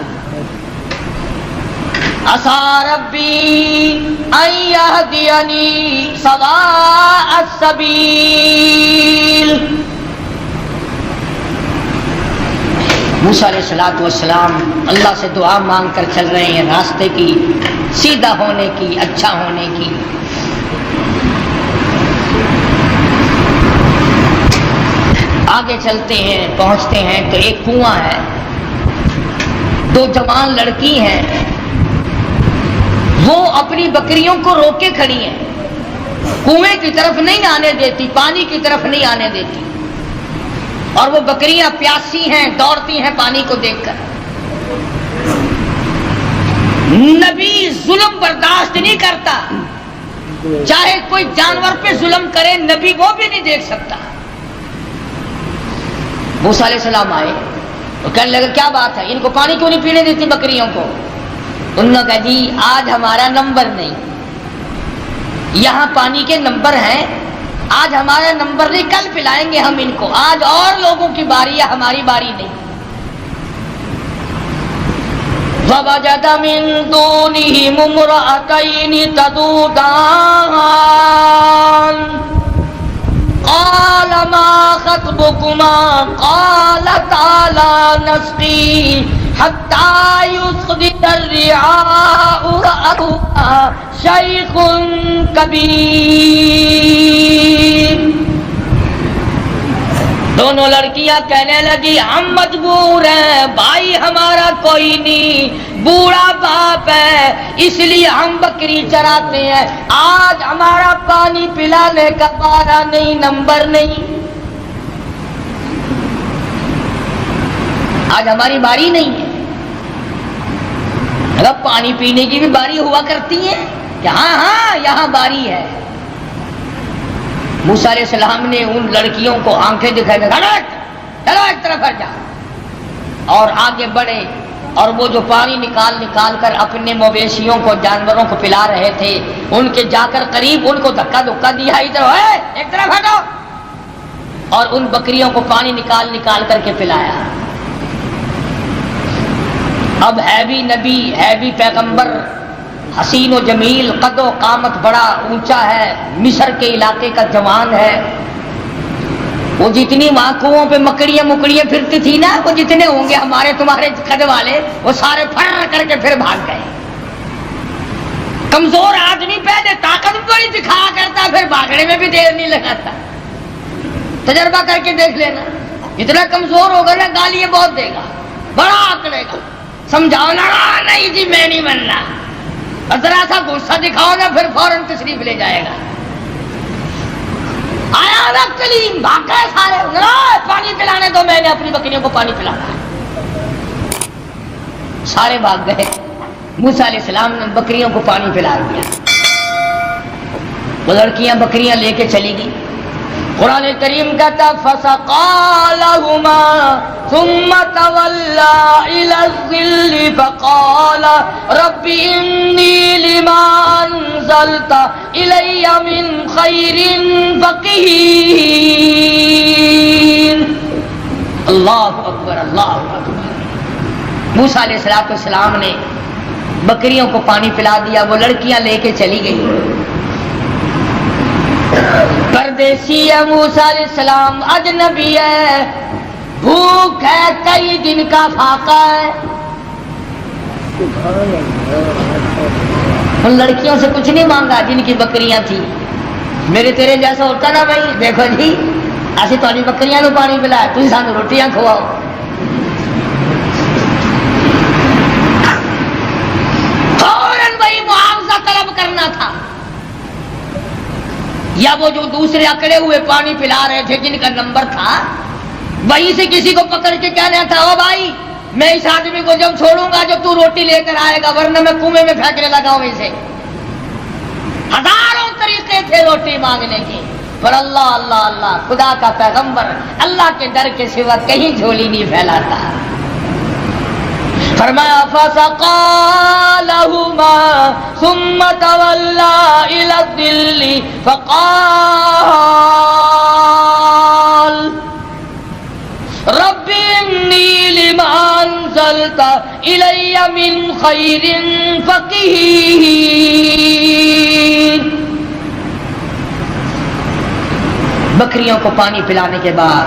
عَسَىٰ رَبِّي أَن يَهْدِيَنِي سَوَاءَ السَّبِيلِ. موسیٰ علیہ السلام اللہ سے دعا مانگ کر چل رہے ہیں، راستے کی، سیدھا ہونے کی، اچھا ہونے کی. آگے چلتے ہیں، پہنچتے ہیں تو ایک کنواں ہے، دو جوان لڑکی ہیں، وہ اپنی بکریوں کو روک کے کھڑی ہیں، کنویں کی طرف نہیں آنے دیتی، پانی کی طرف نہیں آنے دیتی، اور وہ بکریاں پیاسی ہیں، دوڑتی ہیں پانی کو دیکھ کر. نبی ظلم برداشت نہیں کرتا، چاہے کوئی جانور پہ ظلم کرے نبی وہ بھی نہیں دیکھ سکتا. موسیٰ علیہ السلام آئے تو کہنے لگے کیا بات ہے، ان کو پانی کیوں نہیں پینے دیتی بکریوں کو؟ انہوں نے کہا جی آج ہمارا نمبر نہیں، یہاں پانی کے نمبر ہیں، آج ہمارا نمبر نہیں، کل پلائیں گے ہم ان کو، آج اور لوگوں کی باری ہے، ہماری باری نہیں. وَوَجَدَ مِن دُونِهِمُ امْرَأَتَيْنِ تَذُودَانِ قَالَ مَا خَطْبُكُمَا قَالَتَا لَا نَسْقِي حَتَّى يُصْدِرَ الرِّعَاءُ وَأَبُونَا شَيْخٌ كَبِيرٌ. دونوں لڑکیاں کہنے لگی ہم مجبور ہیں، بھائی ہمارا کوئی نہیں، بوڑھا باپ ہے، اس لیے ہم بکری چراتے ہیں، آج ہمارا پانی پلانے کا بارہ نہیں، نمبر نہیں، آج ہماری باری نہیں ہے. اگر پانی پینے کی بھی باری ہوا کرتی ہے کہ ہاں یہاں باری ہے. موسیٰ علیہ السلام نے ان لڑکیوں کو آنکھیں دکھائی، چلو ایک طرف ہٹ جا، اور آگے بڑھے، اور وہ جو پانی نکال کر اپنے مویشیوں کو، جانوروں کو پلا رہے تھے، ان کے جا کر قریب ان کو دھکا دیا، ادھر ایک طرف ہٹو، اور ان بکریوں کو پانی نکال کر کے پلایا. اب ہے بھی نبی، ہے بھی پیغمبر، حسین و جمیل، قد و قامت بڑا اونچا ہے، مصر کے علاقے کا جوان ہے. وہ جتنی وہاں کنووں پہ مکڑیاں پھرتی تھی نا، وہ جتنے ہوں گے ہمارے تمہارے قد والے، وہ سارے پھر کر کے پھر بھاگ گئے. کمزور آدمی پہلے طاقت بڑی دکھایا کرتا، پھر بھاگنے میں بھی دیر نہیں لگاتا. تجربہ کر کے دیکھ لینا، اتنا کمزور ہوگا نا گالیاں بہت دے گا، بڑا آکڑے گا. سمجھاؤ نا، نہیں جی میں نہیں ماننا، ذرا سا غصہ دکھاؤ نا، پھر فوراً تشریف لے جائے گا. آیا نا کلیم، بھاگ گئے سارے، پانی پلانے دو، میں نے اپنی بکریوں کو پانی پلانا ہے. سارے بھاگ گئے. موسیٰ علیہ السلام نے بکریوں کو پانی پلا دیا. وہ لڑکیاں بکریاں لے کے چلی گئی. قرآن کریم کہتا فسقى لهما ثم تولى إلى الظل فقال رب إني لما أنزلت إلي من خير فقير. اللہ اکبر اللہ اکبر. موسیٰ علیہ السلام نے بکریوں کو پانی پلا دیا، وہ لڑکیاں لے کے چلی گئی. پردیسی ہے موسیٰ علیہ السلام، اجنبی ہے، بھوک ہے، کئی دن کا فاقہ ہے. ان لڑکیوں سے کچھ نہیں مانگا جن کی بکریاں تھیں. میرے تیرے جیسا ہوتا نا بھائی، دیکھو جی اسی تھوڑی بکریاں نو پانی پلایا، تھی سانو روٹیاں کھواؤ. فوراً وہی معاوضہ طلب کرنا تھا. یا وہ جو دوسرے اکڑے ہوئے پانی پلا رہے تھے جن کا نمبر تھا، وہیں سے کسی کو پکڑ کے کہنا تھا او بھائی میں اس آدمی کو جب چھوڑوں گا جب تو روٹی لے کر آئے گا، ورنہ میں کنویں میں پھینکنے لگا ہوں اسے. ہزاروں طریقے تھے روٹی مانگنے کے، پر اللہ اللہ اللہ، خدا کا پیغمبر اللہ کے ڈر کے سوا کہیں جھولی نہیں پھیلاتا. فرمایا فسقى لهما ثم تولى إلى الظل فقال رب إني لما أنزلت إلي من خير فقير. بکریوں کو پانی پلانے کے بعد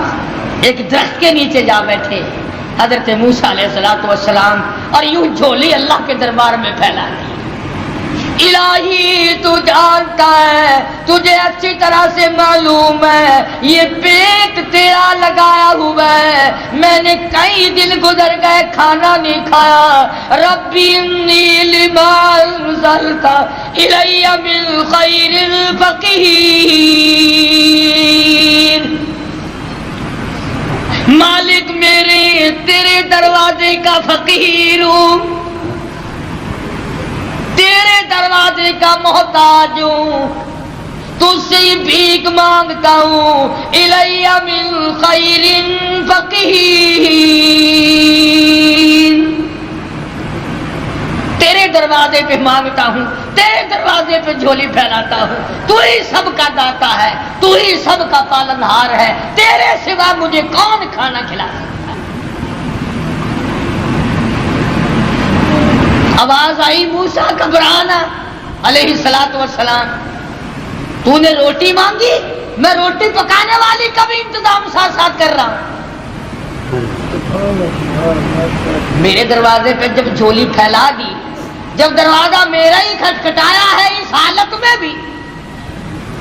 ایک درخت کے نیچے جا بیٹھے حضرت موسیٰ علیہ السلام اور یوں جھولی اللہ کے دربار میں پھیلا دی. الہی تو جانتا ہے، تجھے اچھی طرح سے معلوم ہے یہ پیٹ تیرا لگایا ہوا ہے، میں نے کئی دن گزر گئے کھانا نہیں کھایا. ربی انی لما انزلت الی من خیر فقیر. مالک میرے تیرے دروازے کا فقیر ہوں، تیرے دروازے کا محتاج ہوں، تجھ سے ہی بھیک مانگتا ہوں. الی من خیر فقیر. تیرے دروازے پہ مانگتا ہوں، تیرے دروازے پہ جھولی پھیلاتا ہوں. تو ہی سب کا داتا ہے، تو ہی سب کا پالنہار ہے، تیرے سوا مجھے کون کھانا کھلا سکتا ہے. آواز آئی موسیٰ گھبرانا علیہ السلام، تو نے روٹی مانگی، میں روٹی پکانے والی کا بھی انتظام ساتھ ساتھ کر رہا ہوں. میرے دروازے پہ جب جھولی پھیلا دی، جب دروازہ میرا ہی کھٹکھٹایا ہے اس حالت میں بھی،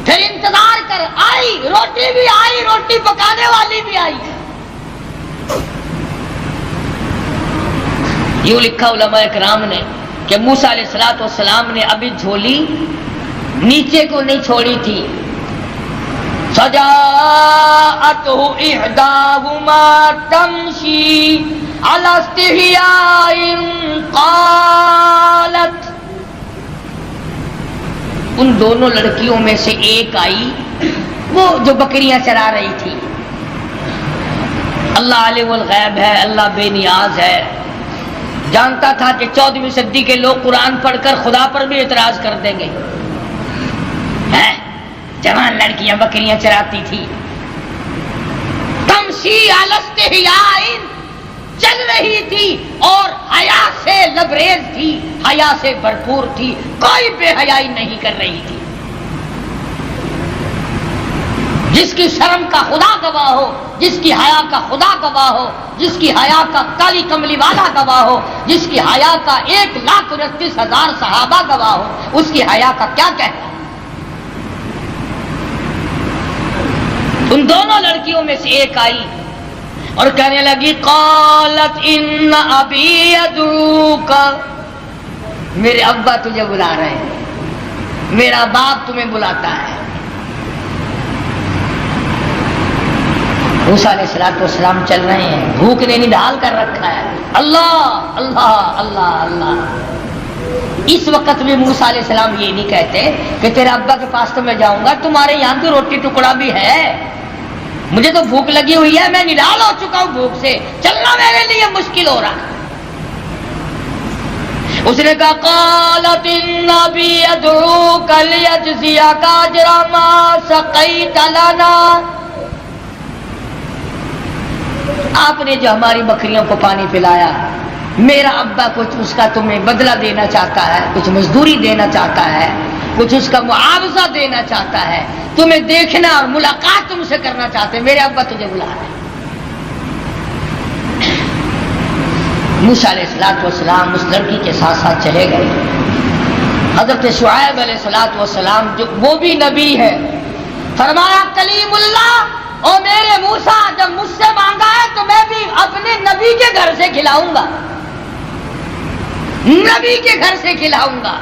پھر انتظار کر. آئی روٹی بھی آئی، روٹی پکانے والی بھی آئی. یوں لکھا علماء کرام نے کہ موسیٰ علیہ السلام نے ابھی جھولی نیچے کو نہیں چھوڑی تھی. فجاءته إحداهما تمشي على استحياء قالت. ان دونوں لڑکیوں میں سے ایک آئی، وہ جو بکریاں چرا رہی تھی. اللہ عالم الغیب ہے، اللہ بے نیاز ہے، جانتا تھا کہ 14ویں صدی کے لوگ قرآن پڑھ کر خدا پر بھی اعتراض کر دیں گے. جوان لڑکیاں بکریاں چراتی تھی. تمشی علی استحیاء، چل رہی تھی اور حیا سے لبریز تھی، حیا سے بھرپور تھی، کوئی بے حیائی نہیں کر رہی تھی. جس کی شرم کا خدا گواہ ہو، جس کی حیا کا خدا گواہ ہو، جس کی حیا کا کالی کملی والا گواہ ہو، جس کی حیا کا 1,29,000 صحابہ گواہ ہو، اس کی حیا کا کیا کہنا. ان دونوں لڑکیوں میں سے ایک آئی اور کہنے لگی قالت ان ابی یدعوک، میرے ابا تجھے بلا رہے ہیں، میرا باپ تمہیں بلاتا ہے. موسیٰ علیہ السلام چل رہے ہیں، بھوک نے نڈال کر رکھا ہے. اللہ اللہ اللہ اللہ. اس وقت بھی موسیٰ علیہ السلام یہ نہیں کہتے کہ تیرے ابا کے پاس تو میں جاؤں گا، تمہارے یہاں تو روٹی ٹکڑا بھی ہے، مجھے تو بھوک لگی ہوئی ہے، میں نڈال ہو چکا ہوں بھوک سے، چلنا میرے لیے مشکل ہو رہا ہے۔ اس نے کہا قالت النبی ادعوک لیجزیک اجر ما سقیت لنا، آپ نے جو ہماری بکریوں کو پانی پلایا، میرا ابا کچھ اس کا تمہیں بدلہ دینا چاہتا ہے، کچھ مزدوری دینا چاہتا ہے، کچھ اس کا معاوضہ دینا چاہتا ہے، تمہیں دیکھنا اور ملاقات تم سے کرنا چاہتے ہیں، میرے ابا تجھے بلا رہے ہیں۔ موسیٰ علیہ السلام اس لڑکی کے ساتھ ساتھ چلے گئے۔ حضرت شعیب علیہ السلام جو وہ بھی نبی ہے، فرمایا کلیم اللہ، او میرے موسیٰ جب مجھ سے مانگا ہے تو میں بھی اپنے نبی کے گھر سے کھلاؤں گا، نبی کے گھر سے کھلاؤں گا،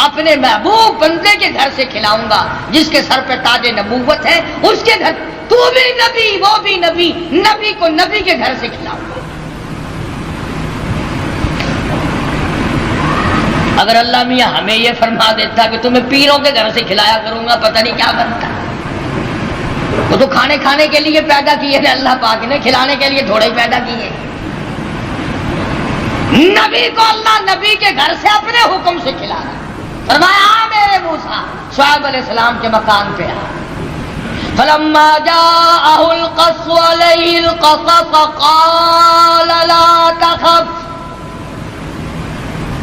اپنے محبوب بندے کے گھر سے کھلاؤں گا جس کے سر پہ تاج نبوت ہے، اس کے گھر۔ تو بھی نبی وہ بھی نبی، نبی کو نبی کے گھر سے کھلاؤں گا۔ اگر اللہ میاں ہمیں یہ فرما دیتا کہ تمہیں پیروں کے گھر سے کھلایا کروں گا، پتہ نہیں کیا بنتا۔ وہ تو کھانے کے لیے پیدا کیے تھے اللہ پاک نے، کھلانے کے لیے تھوڑے ہی پیدا کیے۔ نبی کو اللہ نبی کے گھر سے اپنے حکم سے کھلانا، فرمایا میرے موسیٰ شعیب علیہ السلام کے مکان پہ آ۔ فلما جاءه القص عليه القصص قال لا تخف،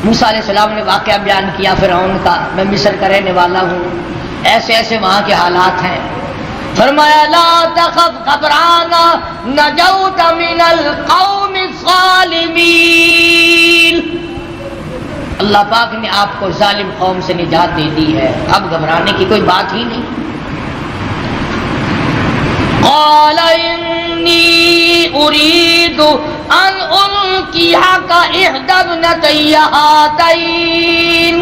موسیٰ علیہ السلام نے واقعہ بیان کیا فرعون کا، میں مصر کا رہنے والا ہوں، ایسے ایسے وہاں کے حالات ہیں۔ فرمایا لا تخف، گھبرانا، نجوت من القوم الظالمین، اللہ پاک نے آپ کو ظالم قوم سے نجات دے دی ہے، اب گھبرانے کی کوئی بات ہی نہیں۔ قال انی اريد ان القيك احدى ابنتي هاتين،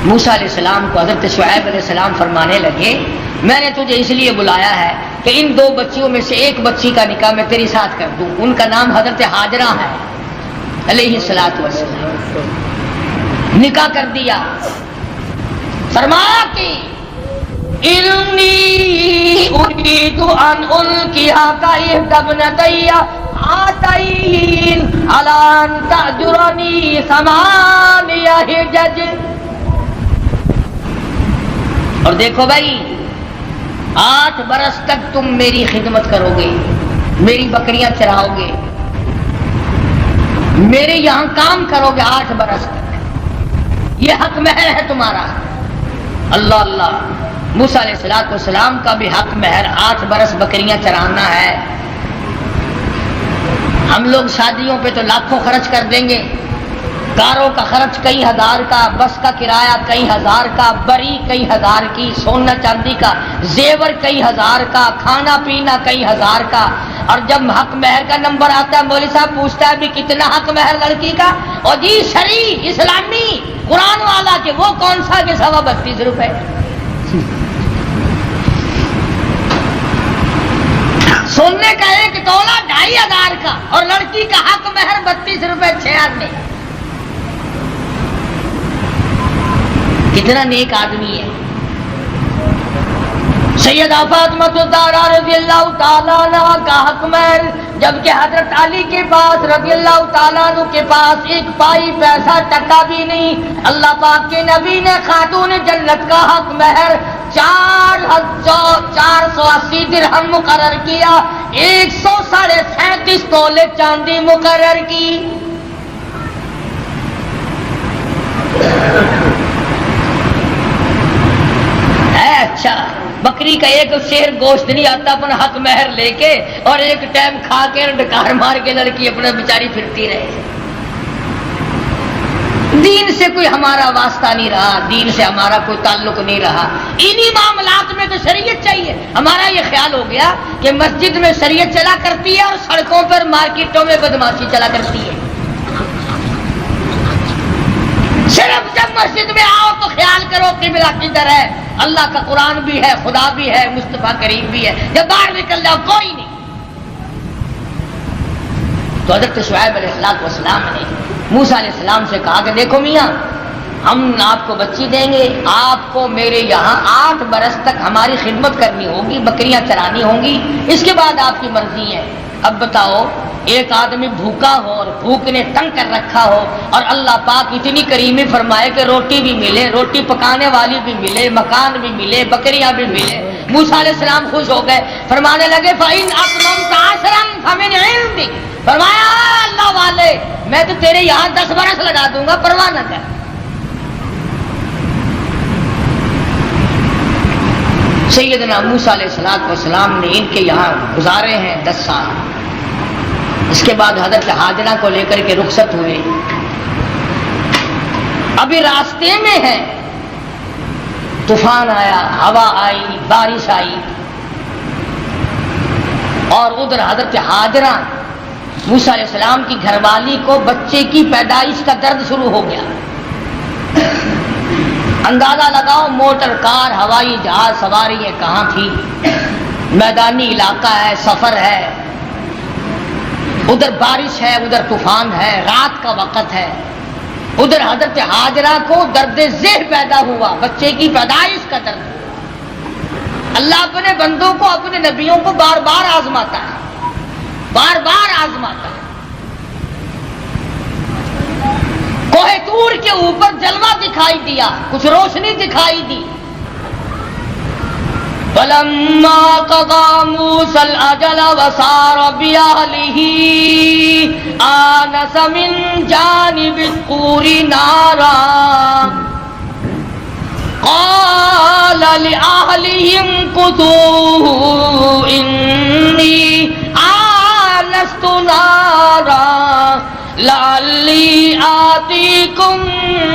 موسیٰ علیہ السلام کو حضرت شعیب علیہ السلام فرمانے لگے میں نے تجھے اس لیے بلایا ہے کہ ان دو بچیوں میں سے ایک بچی کا نکاح میں تیری ساتھ کر دوں۔ ان کا نام حضرت ہاجرہ ہے علیہ السلام، نکاح کر دیا۔ فرمایا کہ انی اريد ان القيك احدى ابنتي هاتين على ان تأجرني 8 حجج، اور دیکھو بھائی 8 برس تک تم میری خدمت کرو گے، میری بکریاں چراؤ گے، میرے یہاں کام کرو گے 8 برس تک، یہ حق مہر ہے تمہارا۔ اللہ اللہ، موسیٰ علیہ السلام کا بھی حق مہر 8 برس بکریاں چرانا ہے۔ ہم لوگ شادیوں پہ تو لاکھوں خرچ کر دیں گے، کاروں کا خرچ کئی ہزار کا، بس کا کرایہ کئی ہزار کا، بری کئی ہزار کی، سونا چاندی کا زیور کئی ہزار کا، کھانا پینا کئی ہزار کا، اور جب حق مہر کا نمبر آتا ہے مولوی صاحب پوچھتا ہے بھی کتنا حق مہر لڑکی کا، اور جی شرعی اسلامی قرآن والا کہ وہ کون سا کہ 32.5 روپے۔ سونے کا 1 تولہ 2,500 کا، اور لڑکی کا حق مہر 32 روپے 6 آدمی۔ کتنا نیک آدمی ہے۔ سیدہ فاطمہ الزہرا رضی اللہ تعالیٰ عنہ کا حق مہر، جبکہ حضرت علی کے پاس رضی اللہ تعالیٰ عنہ کے پاس 1 پائی پیسہ ٹکا بھی نہیں، اللہ پاک کے نبی نے خاتون جنت کا حق مہر 480 درہم مقرر کیا، 137.5 تولے چاندی مقرر کی۔ اچھا بکری کا 1 شیر گوشت نہیں آتا اپنا حق مہر لے کے، اور 1 ٹائم کھا کے ڈکار مار کے لڑکی اپنا بیچاری پھرتی رہے۔ دین سے کوئی ہمارا واسطہ نہیں رہا، دین سے ہمارا کوئی تعلق نہیں رہا، انہی معاملات میں تو شریعت چاہیے۔ ہمارا یہ خیال ہو گیا کہ مسجد میں شریعت چلا کرتی ہے اور سڑکوں پر مارکیٹوں میں بدماشی چلا کرتی ہے۔ صرف جب مسجد میں آؤ تو خیال کرو قبلہ کدھر ہے، اللہ کا قرآن بھی ہے، خدا بھی ہے، مصطفیٰ کریم بھی ہے، جب باہر نکل جاؤ کوئی نہیں۔ تو حضرت شعیب علیہ السلام نے موسیٰ علیہ السلام سے کہا کہ دیکھو میاں ہم آپ کو بچی دیں گے، آپ کو میرے یہاں 8 برس تک ہماری خدمت کرنی ہوگی، بکریاں چرانی ہوں گی، اس کے بعد آپ کی مرضی ہے۔ اب بتاؤ، ایک آدمی بھوکا ہو اور بھوک نے تنگ کر رکھا ہو، اور اللہ پاک اتنی کریمی فرمائے کہ روٹی بھی ملے، روٹی پکانے والی بھی ملے، مکان بھی ملے، بکریاں بھی ملے۔ موسیٰ علیہ السلام خوش ہو گئے، فرمانے لگے فَإِنْ أَتْمَمْتَ عَشْرًا فَمِنْ عِنْدِكَ، فرمایا اللہ والے میں تو تیرے یہاں 10 برس لگا دوں گا، پرواہ نہ کر۔ سیدنا موسیٰ علیہ السلام نے ان کے یہاں گزارے ہیں 10 سال۔ اس کے بعد حضرت ہاجرہ کو لے کر کے رخصت ہوئے، ابھی راستے میں ہیں، طوفان آیا، ہوا آئی، بارش آئی، اور ادھر حضرت ہاجرہ موسیٰ علیہ السلام کی گھر والی کو بچے کی پیدائش کا درد شروع ہو گیا۔ اندازہ لگاؤ موٹر کار، ہوائی جہاز سواری یہ کہاں تھی، میدانی علاقہ ہے، سفر ہے، ادھر بارش ہے، ادھر طوفان ہے، رات کا وقت ہے، ادھر حضرت ہاجرہ کو درد ذہن پیدا ہوا، بچے کی پیدائش کا درد۔ اللہ اپنے بندوں کو، اپنے نبیوں کو بار بار آزماتا ہے، بار بار آزماتا ہے۔ کوہ طور کے اوپر جلوہ دکھائی دیا، کچھ روشنی دکھائی دی۔ فَلَمَّا قَضَى مُوسَى الْأَجَلَ وَسَارَ بِأَهْلِهِ آنَسَ مِنْ جَانِبِ الطُّورِ نَارًا قَالَ لِأَهْلِهِ امْكُثُوا إِنِّي آنَسْتُ نَارًا لعلی آتیکم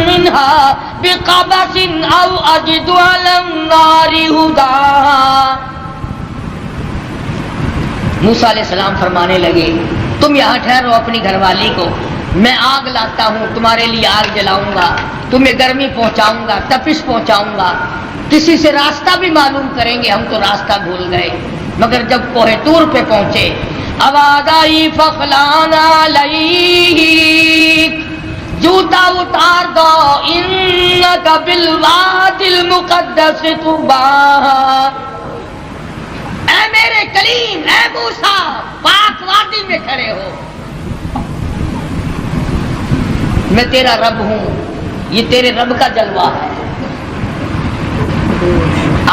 منہا بقبس او اجد علی النار ہدی۔ موسیٰ علیہ السلام فرمانے لگے تم یہاں ٹھہرو اپنی گھر والی کو، میں آگ لاتا ہوں، تمہارے لیے آگ جلاؤں گا، تمہیں گرمی پہنچاؤں گا، تپش پہنچاؤں گا، کسی سے راستہ بھی معلوم کریں گے، ہم تو راستہ بھول گئے۔ مگر جب کوہ طور پہ پہنچے آواز آئی فخلان علیک، جوتا اتار دو، انک بالوادی المقدس طویٰ، اے میرے کلیم، اے موسیٰ، پاک وادی میں کھڑے ہو، میں تیرا رب ہوں، یہ تیرے رب کا جلوہ ہے۔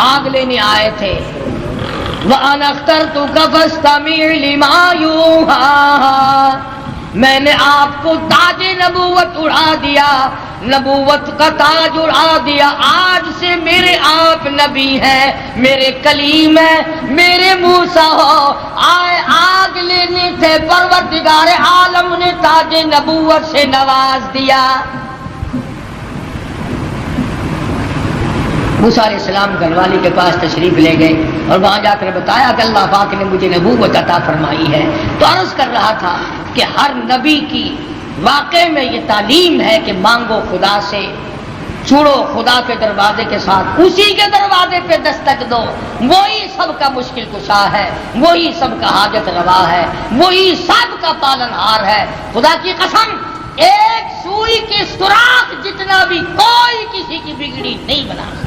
آگ لینے آئے تھے، وَأَنَا اخْتَرْتُكَ فَاسْتَمِعْ لِمَا يُوحَىٰ، میں نے آپ کو تاج نبوت اڑا دیا، نبوت کا تاج اڑا دیا، آج سے میرے آپ نبی ہیں، میرے کلیم ہیں، میرے موسیٰ ہو۔ آئے آگ لینے تھے، پروردگار عالم نے تاج نبوت سے نواز دیا۔ موسیٰ علیہ السلام گھر والی کے پاس تشریف لے گئے اور وہاں جا کر بتایا کہ اللہ پاک نے مجھے نبوت عطا فرمائی ہے۔ تو عرض کر رہا تھا کہ ہر نبی کی واقع میں یہ تعلیم ہے کہ مانگو خدا سے، چھوڑو خدا کے دروازے کے ساتھ، اسی کے دروازے پہ دستک دو، وہی سب کا مشکل کشا ہے، وہی سب کا حاجت روا ہے، وہی سب کا پالن ہار ہے۔ خدا کی قسم، ایک سوئی کی سوراخ جتنا بھی کوئی کسی کی بگڑی نہیں بنا سکتا۔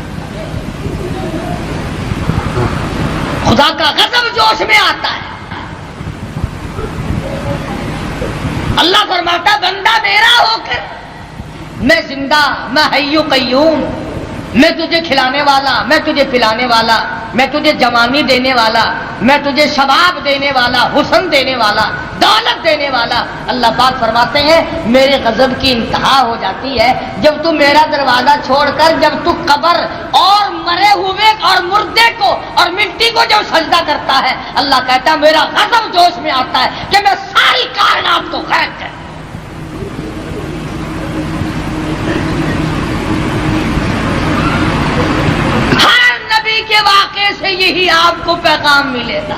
خدا کا غضب جوش میں آتا ہے، اللہ فرماتا بندہ میرا ہو کر میں زندہ، میں حی و قیوم، میں تجھے کھلانے والا، میں تجھے پلانے والا، میں تجھے جوانی دینے والا، میں تجھے شباب دینے والا، حسن دینے والا، دولت دینے والا۔ اللہ پاک فرماتے ہیں میرے غضب کی انتہا ہو جاتی ہے جب تو میرا دروازہ چھوڑ کر، جب تو قبر اور مرے ہوئے اور مردے کو اور مٹی کو جب سجدہ کرتا ہے، اللہ کہتا ہے میرا غضب جوش میں آتا ہے کہ میں ساری کائنات کو غرق کر۔ کے واقعے سے یہی آپ کو پیغام ملے گا۔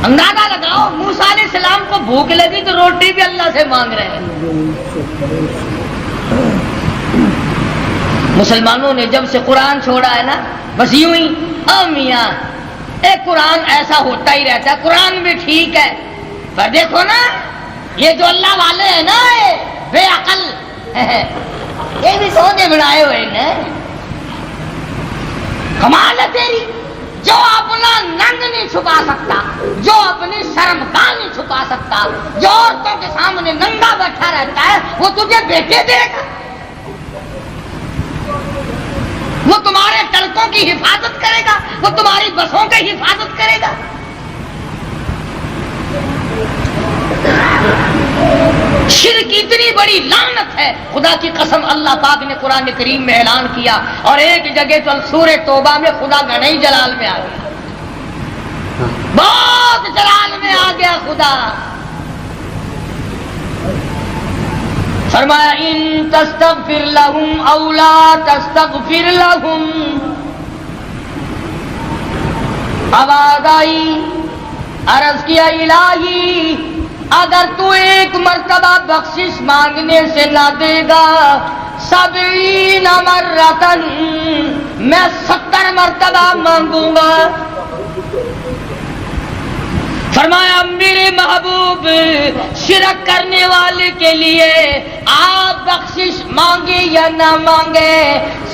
اندازہ لگاؤ، موسیٰ علیہ السلام کو بھوک لگی تو روٹی بھی اللہ سے مانگ رہے ہیں۔ مسلمانوں نے جب سے قرآن چھوڑا ہے نا، بس یوں ہی میاں ایک قرآن ایسا ہوتا ہی رہتا ہے، قرآن بھی ٹھیک ہے، پر دیکھو نا یہ جو اللہ والے ہیں نا، بے عقل یہ بھی سودے بنائے ہوئے نا. کمال ہے تیری. جو اپنا ننگ نہیں چھپا سکتا, جو اپنی شرمگاہ نہیں چھپا سکتا, جو عورتوں کے سامنے ننگا بیٹھا رہتا ہے, وہ تجھے بیٹے دے گا. وہ تمہارے ٹلکوں کی حفاظت کرے گا, وہ تمہاری بسوں کی حفاظت کرے گا. شرک اتنی بڑی لعنت ہے, خدا کی قسم اللہ پاک نے قرآن کریم میں اعلان کیا, اور ایک جگہ تو سورہ توبہ میں خدا کا نئی جلال میں آ گیا, بہت جلال میں آ گیا خدا. فرمایا ان تستغفر لهم او لا تستغفر لهم. آواز آئی, عرض کیا الہی اگر تو ایک مرتبہ بخشش مانگنے سے نہ دے گا, 70 مرتن, میں 70 مرتبہ مانگوں گا. فرمایا میرے محبوب شرک کرنے والے کے لیے آپ بخشش مانگے یا نہ مانگے,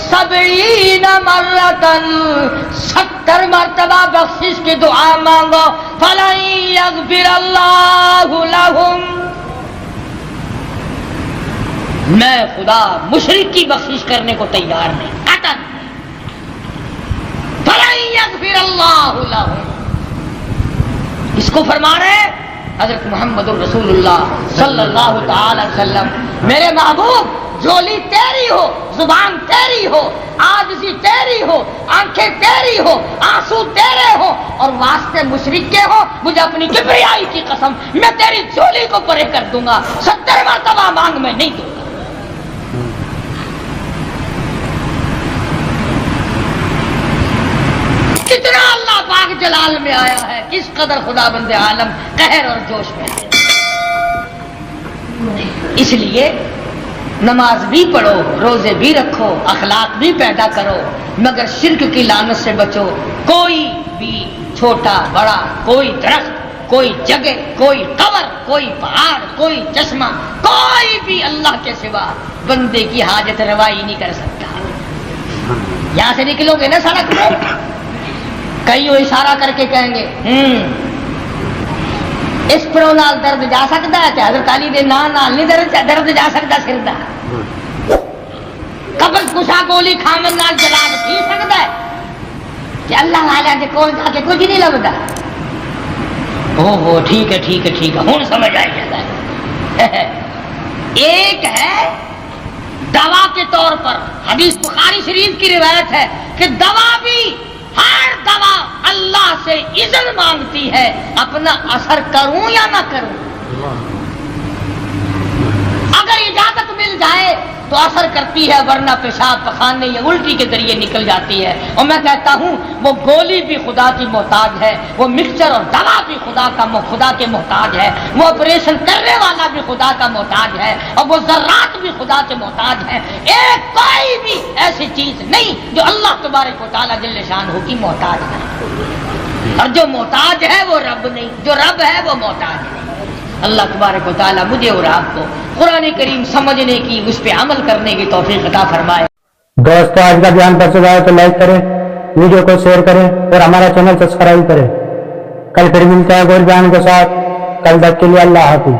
70 مرتن, 70 مرتبہ بخشش کی دعا مانگو. فَلَن يَغْفِرَ اللَّهُ لَهُمْ. میں خدا مشرک کی بخشش کرنے کو تیار نہیں, قطعاً. فَلَن يَغْفِرَ اللَّهُ لَهُمْ. اس کو فرما رہے حضرت محمد الرسول اللہ صلی اللہ تعالی وسلم, میرے محبوب جولی تیری ہو, زبان تیری ہو, عاجزی تیری ہو, آنکھیں تیری ہو, آنسو تیرے ہو, اور واسطے مشرک کے ہو, مجھے اپنی کبریائی کی قسم میں تیری جولی کو پرے کر دوں گا. 70 مرتبہ مانگ میں نہیں دوں گا. کتنا اللہ پاک جلال میں آیا ہے, کس قدر خدا بند عالم قہر اور جوش میں ہے. اس لیے نماز بھی پڑھو, روزے بھی رکھو, اخلاق بھی پیدا کرو, مگر شرک کی لعنت سے بچو. کوئی بھی چھوٹا بڑا, کوئی درخت, کوئی جگہ, کوئی قبر, کوئی پہاڑ, کوئی چشمہ, کوئی بھی اللہ کے سوا بندے کی حاجت روائی نہیں کر سکتا. یہاں سے نکلو گے نا سڑک پہ, کئی وہ اشارہ کر کے کہیں گے اس پرو نال درد جا سکتا ہے, حضرت علی دے نام نال نہیں درد جا سکتا سر دا. قبر کشا گولی کھامن نال جلال پی سکتا ہے, کہ اللہ والا کے کول جا کے کچھ نہیں لگتا. اوہ ٹھیک ہے ٹھیک ہے ٹھیک ہے, ہوں سمجھ آئی جاتا ہے. ایک ہے دوا کے طور پر, حدیث بخاری شریف کی روایت ہے کہ دوا بھی, ہر دوا اللہ سے اذن مانگتی ہے, اپنا اثر کروں یا نہ کروں. اگر اجازت مل جائے تو اثر کرتی ہے, ورنہ پیشاب پخانے یا الٹی کے ذریعے نکل جاتی ہے. اور میں کہتا ہوں وہ گولی بھی خدا کی محتاج ہے, وہ مکسچر اور دوا بھی خدا کے محتاج ہے, وہ آپریشن کرنے والا بھی خدا کا محتاج ہے, اور وہ ذرات بھی خدا کے محتاج ہے. ایک کوئی بھی ایسی چیز نہیں جو اللہ تبارک و تعالیٰ جل شانہ کی محتاج ہے, اور جو محتاج ہے وہ رب نہیں, جو رب ہے وہ محتاج نہیں. اللہ تبارک و تعالیٰ مجھے اور آپ کو قرآن کریم سمجھنے کی, اس پہ عمل کرنے کی توفیق عطا فرمائے. دوستو آج کا بیان پسند آئے تو لائک کریں, ویڈیو کو شیئر کریں اور ہمارا چینل سبسکرائب کریں. کل پھر ملتے ہیں اور بیان کے ساتھ. کل تک کے لیے اللہ حافظ.